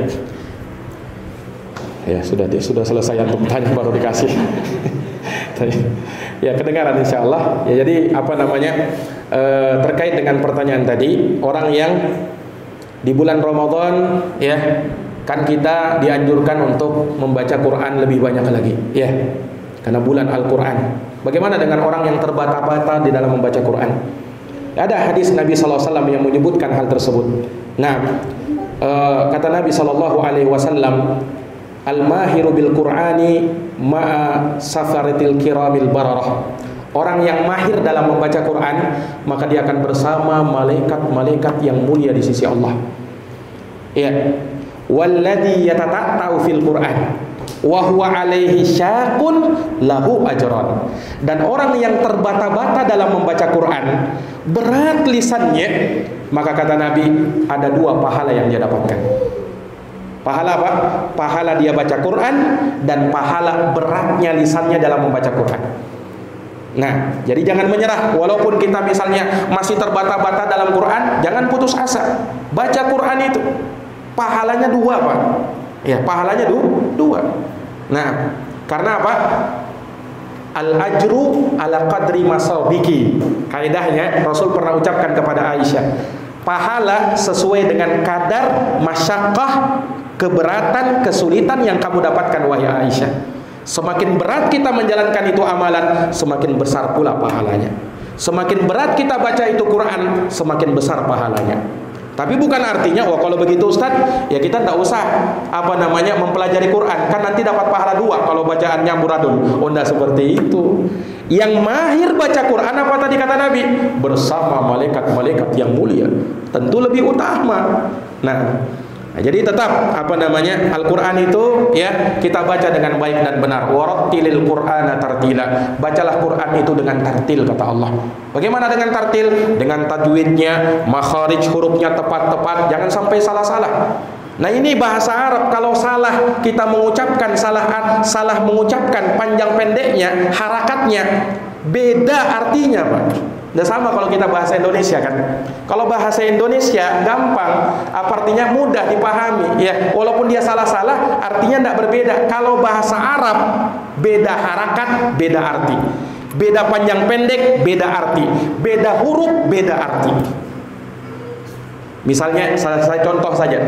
Ya, sudah selesai yang tanya baru dikasih. Ya, kedengaran insyaallah. Ya, jadi terkait dengan pertanyaan tadi, orang yang di bulan Ramadan, ya, kan kita dianjurkan untuk membaca Quran lebih banyak lagi, ya. Karena bulan Al-Quran. Bagaimana dengan orang yang terbata-bata di dalam membaca Quran? Ada hadis Nabi SAW yang menyebutkan hal tersebut. Nah, kata Nabi SAW, al-mahiru bil Qur'ani ma'a safaratil kiramil bararah. Orang yang mahir dalam membaca Quran, maka dia akan bersama malaikat-malaikat yang mulia di sisi Allah. Ya. Walladzi yatatata'u fil Qur'an wa huwa alaihi syaqun lahu ajran. Dan orang yang terbata-bata dalam membaca Quran, berat lisannya, maka kata Nabi ada 2 pahala yang dia dapatkan. Pahala apa? Pahala dia baca Quran dan pahala beratnya lisannya dalam membaca Quran. Nah, jadi jangan menyerah. Walaupun kita misalnya masih terbata-bata dalam Quran, jangan putus asa. Baca Quran itu pahalanya 2, Pak. Ya, pahalanya 2. Nah, karena apa? Al-ajru ala qadri masabiki. Kaidahnya Rasul pernah ucapkan kepada Aisyah, pahala sesuai dengan kadar masyaqqah, keberatan, kesulitan yang kamu dapatkan wahai Aisyah. Semakin berat kita menjalankan itu amalan, semakin besar pula pahalanya. Semakin berat kita baca itu Quran, semakin besar pahalanya. Tapi bukan artinya, wah kalau begitu Ustaz, ya kita tidak usah mempelajari Quran, kan nanti dapat pahala 2 kalau bacaannya amburadul. Oh, tidak seperti itu. Yang mahir baca Quran, apa tadi kata Nabi? Bersama malaikat-malaikat yang mulia. Tentu lebih utama. Nah, Nah, jadi tetap Al-Qur'an itu ya kita baca dengan baik dan benar. Warattilil Qur'ana tartila. Bacalah Quran itu dengan tartil kata Allah. Bagaimana dengan tartil? Dengan tajwidnya, makharij hurufnya tepat-tepat, jangan sampai salah-salah. Nah, ini bahasa Arab, kalau salah kita mengucapkan salah mengucapkan panjang pendeknya, harakatnya beda artinya, Pak. Nggak sama kalau kita bahasa Indonesia kan. Kalau bahasa Indonesia gampang, artinya mudah dipahami ya. Walaupun dia salah-salah, artinya tidak berbeda. Kalau bahasa Arab, beda harakat, beda arti. Beda panjang pendek, beda arti. Beda huruf, beda arti. Misalnya saya contoh saja,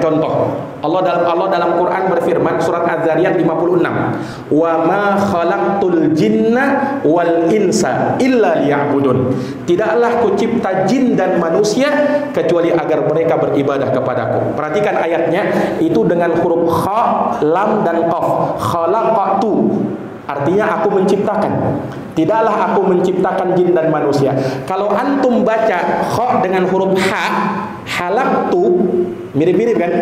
Allah dalam Quran berfirman surat Az-Zariyat 56, "Wa ma khalaqtul jinna wal insa illa liya'budun." Tidaklah kucipta jin dan manusia kecuali agar mereka beribadah kepadaku. Perhatikan ayatnya, itu dengan huruf kha, lam dan qaf. Khalaqatu artinya aku menciptakan. Tidaklah aku menciptakan jin dan manusia. Kalau antum baca kha dengan huruf ha, halaktu, mirip-mirip kan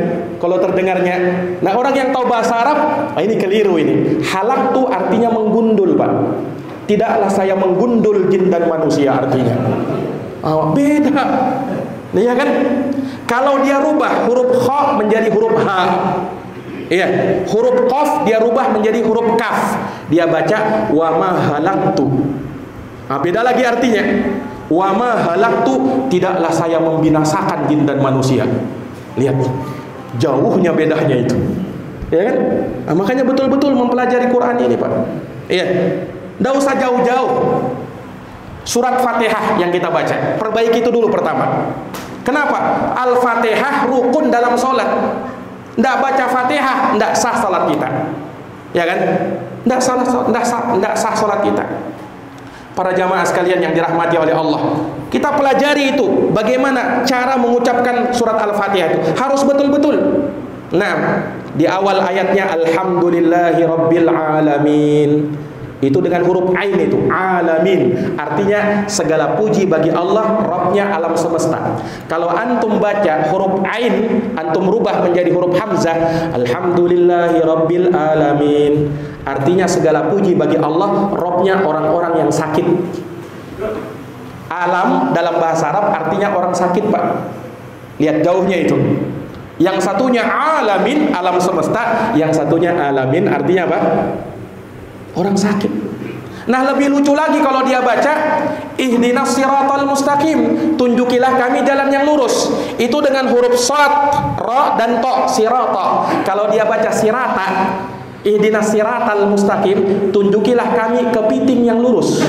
kalau terdengarnya. Nah, orang yang tahu bahasa Arab, ini keliru ini. Halaktu artinya menggundul, Pak. Tidaklah saya menggundul jin dan manusia artinya. Beda. Nah, ya kan? Kalau dia rubah huruf kha menjadi huruf ha. Iya, huruf qaf dia rubah menjadi huruf kaf. Dia baca wa ma halaktu. Beda lagi artinya. Wa ma halaktu, tidaklah saya membinasakan jin dan manusia. Lihat, jauhnya bedanya itu. Ya kan? Makanya betul-betul mempelajari Quran ini, Pak. Iya. Enggak usah jauh-jauh. Surat Fatihah yang kita baca, perbaiki itu dulu pertama. Kenapa? Al-Fatihah rukun dalam sholat. Nggak baca Fatihah, nggak sah salat kita, ya kan? Nggak sah salat kita. Para jamaah sekalian yang dirahmati oleh Allah, kita pelajari itu bagaimana cara mengucapkan surat Al-Fatihah itu harus betul-betul. Nah, di awal ayatnya Alhamdulillahi Rabbil Alamin. Itu dengan huruf ain itu, alamin. Artinya segala puji bagi Allah, Rabbnya alam semesta. Kalau antum baca huruf ain, antum rubah menjadi huruf hamzah, Alhamdulillahi Rabbil Alamin. Artinya segala puji bagi Allah, Rabbnya orang-orang yang sakit. Alam dalam bahasa Arab artinya orang sakit, Pak. Lihat jauhnya itu. Yang satunya alamin, alam semesta. Yang satunya alamin artinya apa? Orang sakit. Nah, lebih lucu lagi kalau dia baca ihdinas siratal mustaqim, tunjukilah kami jalan yang lurus. Itu dengan huruf shad, ra dan ta, sirata. Kalau dia baca sirata, ihdinas siratal mustaqim, tunjukilah kami kepiting yang lurus.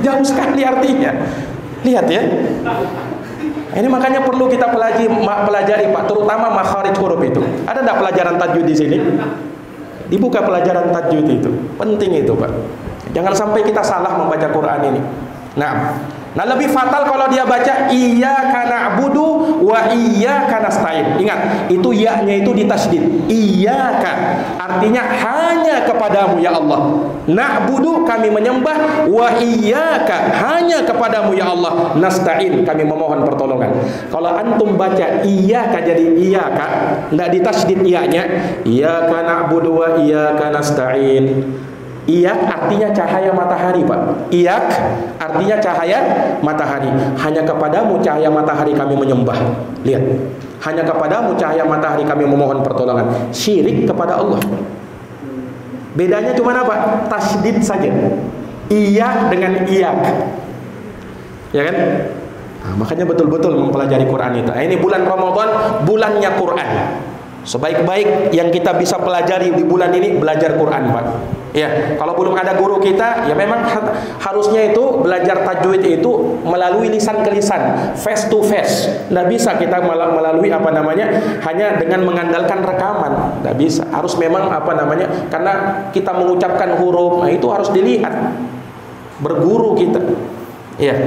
Jauh sekali artinya. Lihat ya. Ini makanya perlu kita pelajari, Pak, terutama makharij huruf itu. Ada enggak pelajaran tajwid di sini? Dibuka pelajaran tajwid itu. Penting itu, Pak. Jangan sampai kita salah membaca Quran ini. Nah, lebih fatal kalau dia baca iyyaka na'budu wa iyyaka nasta'in. Ingat, itu ya-nya itu ditasydid. Iyyaka artinya hanya kepadamu ya Allah. Na'budu kami menyembah, wa iyyaka hanya kepadamu ya Allah. Nasta'in kami memohon pertolongan. Kalau antum baca iyyaka jadi iyyaka, enggak ditasydid ya-nya. Iyyaka na'budu wa iyyaka nasta'in. Iyak artinya cahaya matahari, Pak. Iyak artinya cahaya matahari. Hanya kepadamu cahaya matahari kami menyembah. Lihat, hanya kepadamu cahaya matahari kami memohon pertolongan. Syirik kepada Allah. Bedanya cuma apa? Tasydid saja. Iyak dengan iyak. Ya kan? Nah, makanya betul-betul mempelajari Quran itu. Nah, ini bulan Ramadan, bulannya Quran. Sebaik-baik yang kita bisa pelajari di bulan ini, belajar Quran, Pak. Ya, kalau belum ada guru kita, ya memang harusnya itu belajar tajwid itu melalui lisan ke lisan, face to face. Nggak bisa kita melalui hanya dengan mengandalkan rekaman. Nggak bisa. Harus memang karena kita mengucapkan huruf, nah itu harus dilihat. Berguru kita. Ya.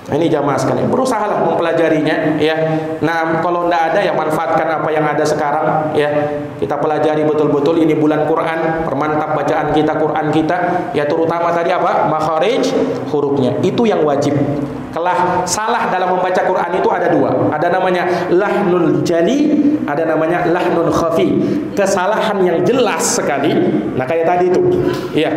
Nah, ini jamaah sekalian, berusahalah mempelajarinya ya. Nah, kalau tidak ada ya manfaatkan apa yang ada sekarang ya. Kita pelajari betul-betul, ini bulan Quran, permantap bacaan kita, Quran kita ya, terutama tadi makharij hurufnya. Itu yang wajib. salah dalam membaca Quran itu ada dua. Ada namanya lahnul jali, ada namanya lahnul khafi. Kesalahan yang jelas sekali. Nah kayak tadi itu, iya,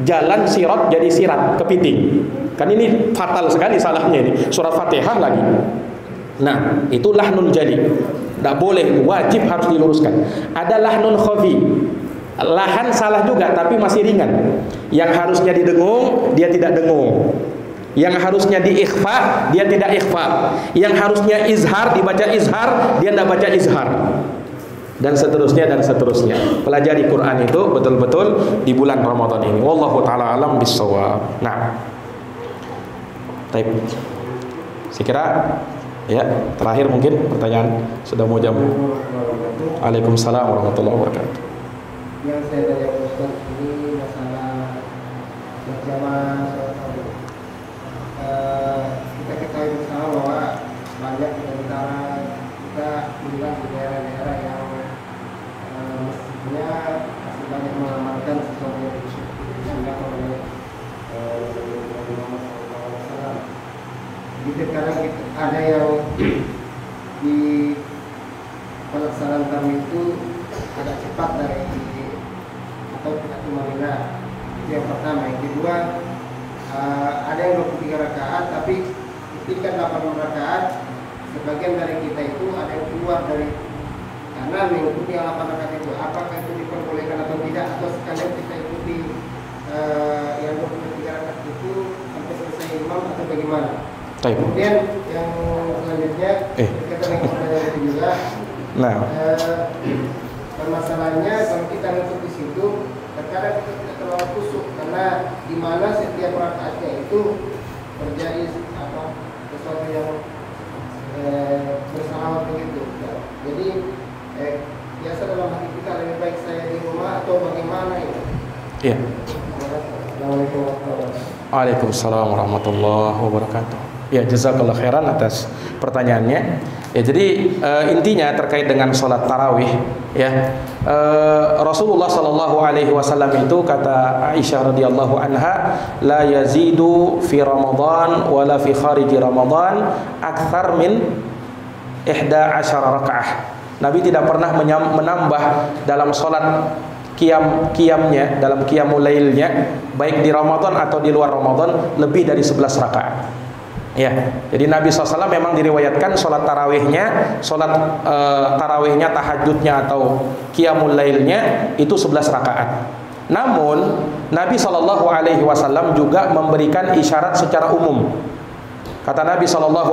jalan sirat jadi sirat, kepiting. Kan ini fatal sekali salahnya ini. Surat Fatihah lagi. Nah itu lahnul jali, tidak boleh, wajib harus diluruskan. Ada lahnul khafi. Lahan salah juga tapi masih ringan. Yang harusnya didengung dia tidak dengung. Yang harusnya diikhfa dia tidak ikhfa. Yang harusnya izhar dibaca izhar, dia tidak baca izhar. Dan seterusnya dan seterusnya. Pelajari Quran itu betul-betul di bulan Ramadan ini. Wallahu taala alam bissawab. Nah. Baik. Saya kira ya, terakhir mungkin pertanyaan, sudah mau jam. Waalaikumsalam warahmatullahi wabarakatuh. Yang saya tanya Ustaz ini masalah berjamaah sholat tarawih. Kita ketahui bersama bahwa banyak di antara kita tinggal di daerah-daerah yang mestinya masih banyak mengamalkan sesuatu yang dilakukan oleh Nabi Muhammad SAW. Jadi terkadang ada yang di pelaksanaan tarawih itu agak cepat dari atau tidak tumanina. Itu yang pertama. Yang kedua, ada yang 23 rakaat tapi ketika 8 rakaat sebagian dari kita itu ada yang keluar dari karena mengikuti yang 8 rakaat itu. Apakah itu diperbolehkan atau tidak, atau sekalian kita ikuti yang 23 rakaat itu sampai selesai imam, atau bagaimana? Kemudian yang selanjutnya kita pertanyaan itu juga. Permasalahannya kalau kita ngikut di situ, terkadang kita tidak terlalu kusuk karena di mana setiap rakaatnya itu terjadi sesuatu yang bersalawat begitu. Jadi biasa dalam hati kita lebih baik saya di rumah atau bagaimana itu? Iya. Assalamualaikum warahmatullahi wabarakatuh. Waalaikumsalam warahmatullahi wabarakatuh. Ya, jazakallah khairan atas pertanyaannya. Ya, jadi intinya terkait dengan sholat tarawih, ya, Rasulullah Shallallahu Alaihi Wasallam itu kata Aisyah radhiyallahu anha, la yazidu fi Ramadan wala fi khariji Ramadan akthar min 11 rakaah. Nabi tidak pernah menambah dalam sholat qiyamnya, dalam qiyamul lailnya, baik di Ramadan atau di luar Ramadan, lebih dari 11 rakaat. Ya, jadi Nabi SAW memang diriwayatkan sholat tarawihnya, tahajudnya atau qiyamul lailnya itu 11 rakaat. Namun Nabi SAW juga memberikan isyarat secara umum. Kata Nabi SAW,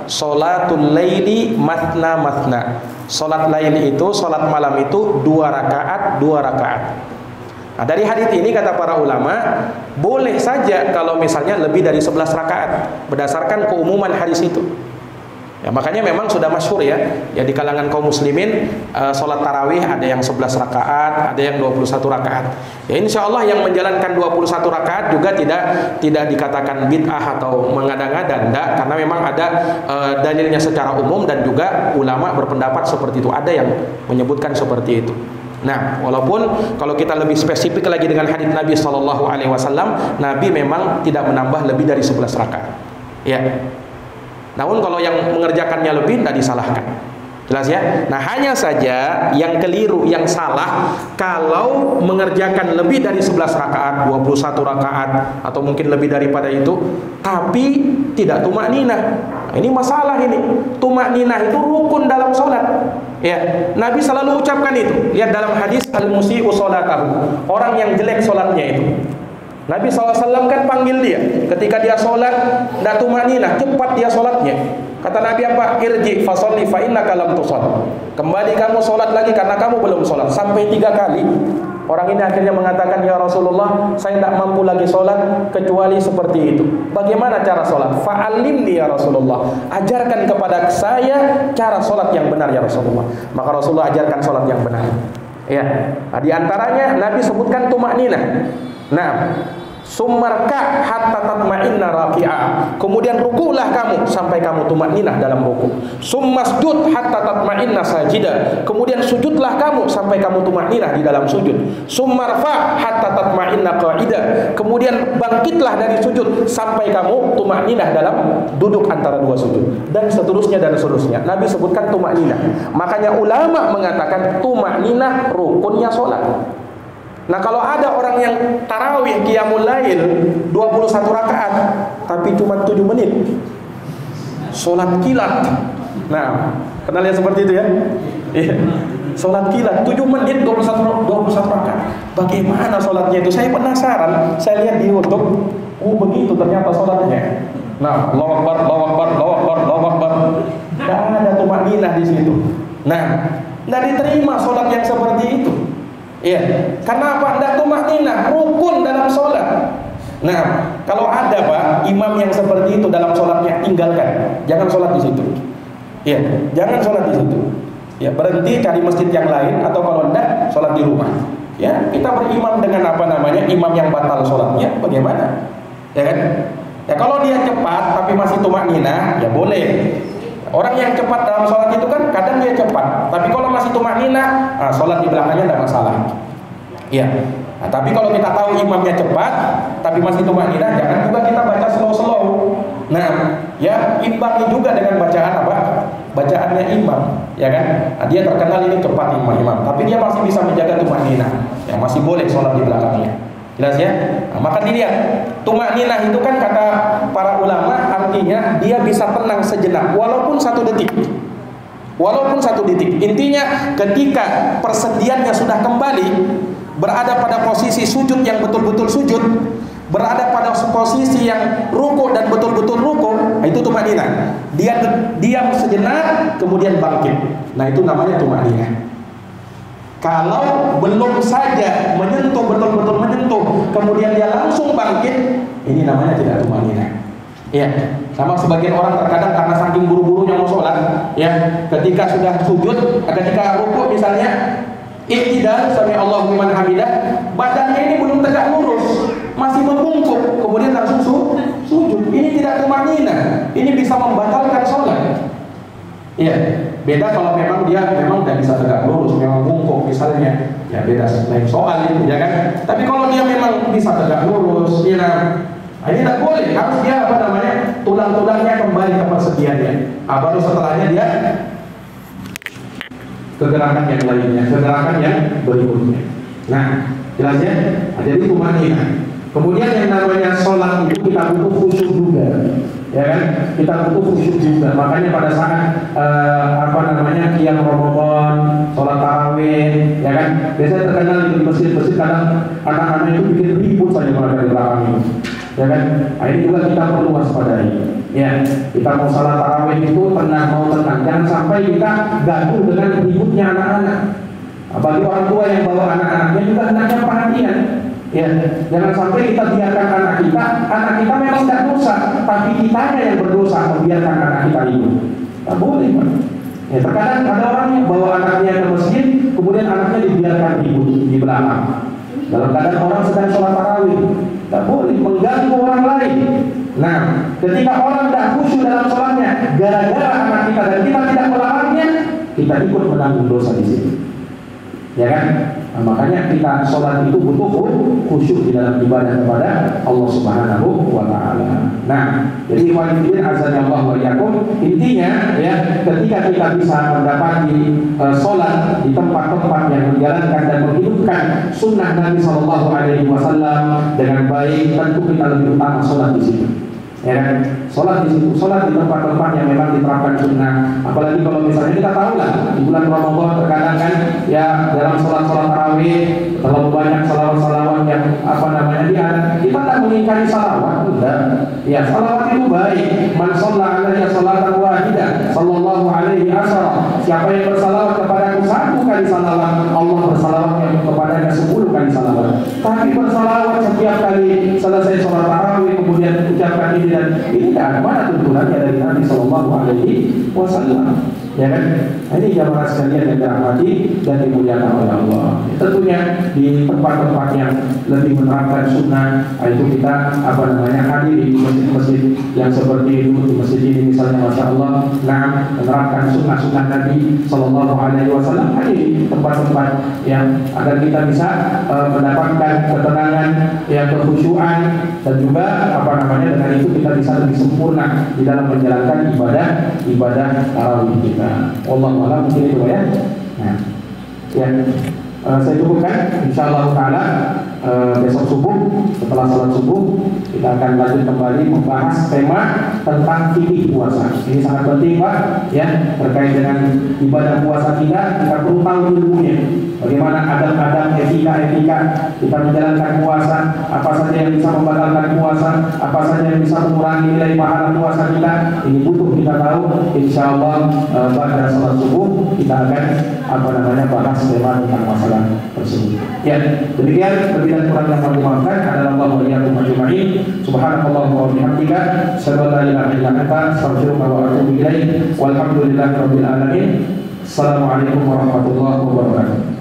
sholatul laili matna matna. Sholat lail itu, sholat malam itu 2 rakaat, 2 rakaat. Nah, dari hadits ini kata para ulama, boleh saja kalau misalnya lebih dari 11 rakaat berdasarkan keumuman hadis itu. Ya, makanya memang sudah masyhur ya di kalangan kaum muslimin, sholat tarawih ada yang 11 rakaat, ada yang 21 rakaat. Ya, insya Allah yang menjalankan 21 rakaat juga tidak dikatakan bid'ah atau mengada-ngada, enggak, karena memang ada dalilnya secara umum dan juga ulama berpendapat seperti itu. Ada yang menyebutkan seperti itu. Nah, walaupun kalau kita lebih spesifik lagi dengan hadits Nabi Shallallahu Alaihi Wasallam, Nabi memang tidak menambah lebih dari 11 rakaat. Ya. Namun kalau yang mengerjakannya lebih tidak disalahkan. Jelas ya? Nah, hanya saja yang keliru, yang salah kalau mengerjakan lebih dari 11 rakaat, 21 rakaat atau mungkin lebih daripada itu, tapi tidak tumakninah. Nah, ini masalah ini. Tumakninah itu rukun dalam sholat. Ya, Nabi selalu ucapkan itu. Lihat dalam hadis al-musii'u sholatahu, orang yang jelek sholatnya itu. Nabi SAW kan panggil dia ketika dia sholat, tidak tumakninah, cepat dia sholatnya. Kata Nabi apa? Irji fasolli fa innaka lam tushall. Kembali kamu sholat lagi karena kamu belum sholat. Sampai 3 kali. Orang ini akhirnya mengatakan, ya Rasulullah, saya tidak mampu lagi sholat kecuali seperti itu. Bagaimana cara sholat? Fa'alimni ya Rasulullah, ajarkan kepada saya cara sholat yang benar ya Rasulullah. Maka Rasulullah ajarkan sholat yang benar. Ya, nah, di antaranya Nabi sebutkan tumakninah. Nah, Summarka hatta tatma'inna raki'a. Kemudian rukulah kamu sampai kamu tumakninah dalam ruku. Summasjud hatta tatma'inna sajida. Kemudian sujudlah kamu sampai kamu tumakninah di dalam sujud. Summarfa hatta tatma'inna qa'ida. Kemudian bangkitlah dari sujud sampai kamu tumakninah dalam duduk antara dua sujud. Dan seterusnya dan seterusnya. Nabi sebutkan tumakninah. Makanya ulama mengatakan tumakninah rukunnya sholat. Nah, kalau ada orang yang tarawih qiyamul lail 21 rakaat tapi cuma 7 menit sholat kilat. Nah, kenal yang seperti itu ya? Iya. Sholat kilat 7 menit 21 rakaat. Bagaimana sholatnya itu? Saya penasaran. Saya lihat di YouTube. Oh, begitu ternyata sholatnya. Nah, Allahu Akbar, Allahu Akbar, Allahu Akbar, Allahu Akbar. Tidak ada tumakninah di situ. Nah, tidak diterima sholat yang seperti itu. Iya, karena apa? Tidak tumakninah, rukun dalam sholat. Nah, kalau ada Pak, imam yang seperti itu dalam sholatnya, tinggalkan. Jangan sholat di situ. Iya, jangan sholat di situ. Ya, berhenti cari masjid yang lain, atau kalau tidak, sholat di rumah. Ya, kita berimam dengan apa namanya, imam yang batal sholatnya, bagaimana? Ya kan? Ya, kalau dia cepat tapi masih tumakninah, ya boleh. Orang yang cepat dalam sholat itu kan kadang dia cepat, tapi kalau masih tumakninah, sholat di belakangnya tidak masalah. Iya. Nah, tapi kalau kita tahu imamnya cepat, tapi masih tumakninah, jangan juga kita baca slow-slow. Nah, ya imbangi juga dengan bacaan apa? Bacaannya imam, ya kan? Nah, dia terkenal ini cepat imam, tapi dia masih bisa menjaga tumakninah, ya masih boleh sholat di belakangnya. Jelas ya? Nah, maka dilihat tumakninah itu kan kata para ulama artinya dia bisa tenang sejenak walaupun 1 detik. Walaupun 1 detik. Intinya ketika persediaannya sudah kembali, berada pada posisi sujud yang betul-betul sujud, berada pada posisi yang ruku dan betul-betul ruku, itu tumakninah. Dia diam sejenak kemudian bangkit. Nah, itu namanya tumakninah. Kalau belum saja menyentuh, betul-betul menyentuh, kemudian dia langsung bangkit, ini namanya tidak tumakninah. Ya, sama sebagian orang terkadang karena saking buru-burunya mau sholat, ya, ketika sudah sujud, ketika ruku misalnya, iktidal sami Allahu liman hamidah, badannya ini belum tegak lurus, masih membungkuk, kemudian langsung sujud. Ini tidak tumakninah. Ini bisa membatalkan sholat. Iya, beda kalau memang dia memang tidak bisa tegak lurus, memang bungkuk misalnya, ya beda lain soal itu, ya kan? Tapi kalau dia memang bisa tegak lurus, ya, nah, ini tidak boleh, harus dia apa namanya, tulang-tulangnya kembali ke persediaannya. Baru setelahnya dia kegerakan yang lainnya, kegerakan yang berikutnya. Nah, jelas ya? Nah, jadi tumakninah. Kemudian yang namanya sholat itu kita butuh khusyuk juga, ya kan? Kita butuh khusyuk juga. Makanya pada saat apa namanya qiyam Ramadan, sholat tarawih, ya kan? Biasanya terkenal di masjid-masjid kadang anak-anak itu bikin ribut saja mereka di belakang itu, ya kan? Nah, ini juga kita perlu waspadai. Ya, kita mau sholat tarawih itu tenang, mau tenang. Jangan sampai kita gaduh dengan ributnya anak-anak. Bagi orang tua yang bawa anak-anaknya juga hendaknya perhatian. Ya, jangan sampai kita biarkan anak kita memang tidak dosa, tapi kitanya yang berdosa membiarkan anak kita itu. Tak boleh, Pak. Ya, terkadang ada orang yang bawa anaknya ke masjid, kemudian anaknya dibiarkan di belakang. Dalam keadaan orang sedang sholat tarawih, tak boleh mengganggu orang lain. Nah, ketika orang tidak khusyuk dalam sholatnya, gara-gara anak kita dan kita tidak melarangnya, kita ikut menanggung dosa di sini. Ya kan? Nah, makanya kita sholat itu butuh khusyuk di dalam ibadah kepada Allah Subhanahu wa Ta'ala. Nah, jadi ikhwan azza wa jalla, intinya ya, ketika kita bisa mendapati sholat di tempat-tempat yang menjalankan dan menghidupkan sunnah Nabi Sallallahu Alaihi Wasallam dengan baik, tentu kita lebih utama sholat di situ. Ya kan? Sholat di situ, sholat di tempat-tempat yang memang diterapkan sunnah. Apalagi kalau misalnya kita tahu lah di bulan Ramadan terkadang kan ya dalam sholat-sholat tarawih terlalu banyak salawat-salawat yang apa namanya dia. Kita tak mengingkari salawat, enggak. Ya, salawat itu baik. Man shalla alaihi salatan wahidah, sallallahu alaihi asara. Siapa yang bersalawat kepadaku 1 kali salawat, Allah bersalawat kepadanya 10 kali salawat. Tapi bersalawat setiap kali selesai sholat tarawih kemudian ucapkan ini dan ini tidak mana tuntunannya dari Nabi Sallallahu Alaihi Wasallam, ya kan? Ini jamaah sekalian yang dirahmati dan dimuliakan oleh Allah. Tentu berikutnya di tempat-tempat yang lebih menerapkan sunnah, itu kita hadir di masjid-masjid yang seperti itu. Di masjid ini misalnya, masya Allah, menerapkan sunnah-sunnah Nabi Sallallahu Alaihi Wasallam, hadir di tempat-tempat yang agar kita bisa mendapatkan ketenangan, yang kekhusyuan, dan juga dengan itu kita bisa lebih sempurna di dalam menjalankan ibadah tarawih kita. Wallahu a'lam, mungkin itu ya. Nah, saya cukupkan. Insyaallah taala besok subuh setelah salat subuh kita akan lanjut kembali membahas tema tentang fikih puasa. Ini sangat penting, Pak, ya, terkait dengan ibadah puasa kita perlu tahu ilmunya. Bagaimana adab-adab, etika-etika kita menjalankan puasa, apa saja yang bisa membatalkan puasa, apa saja yang bisa mengurangi nilai pahala puasa kita. Ini butuh kita tahu. Insyaallah pada salat subuh kita akan bahas tema tentang masalah tersebut. Ya, demikian lebih dan kurang yang kami maafkan adalah Allah wa iyyakum ajma'in. Subhanallah wa bihamdika, asyhadu an la ilaha illa anta, astaghfiruka wa atubu ilaik. Walhamdulillahirabbil alamin. Assalamualaikum warahmatullahi wabarakatuh.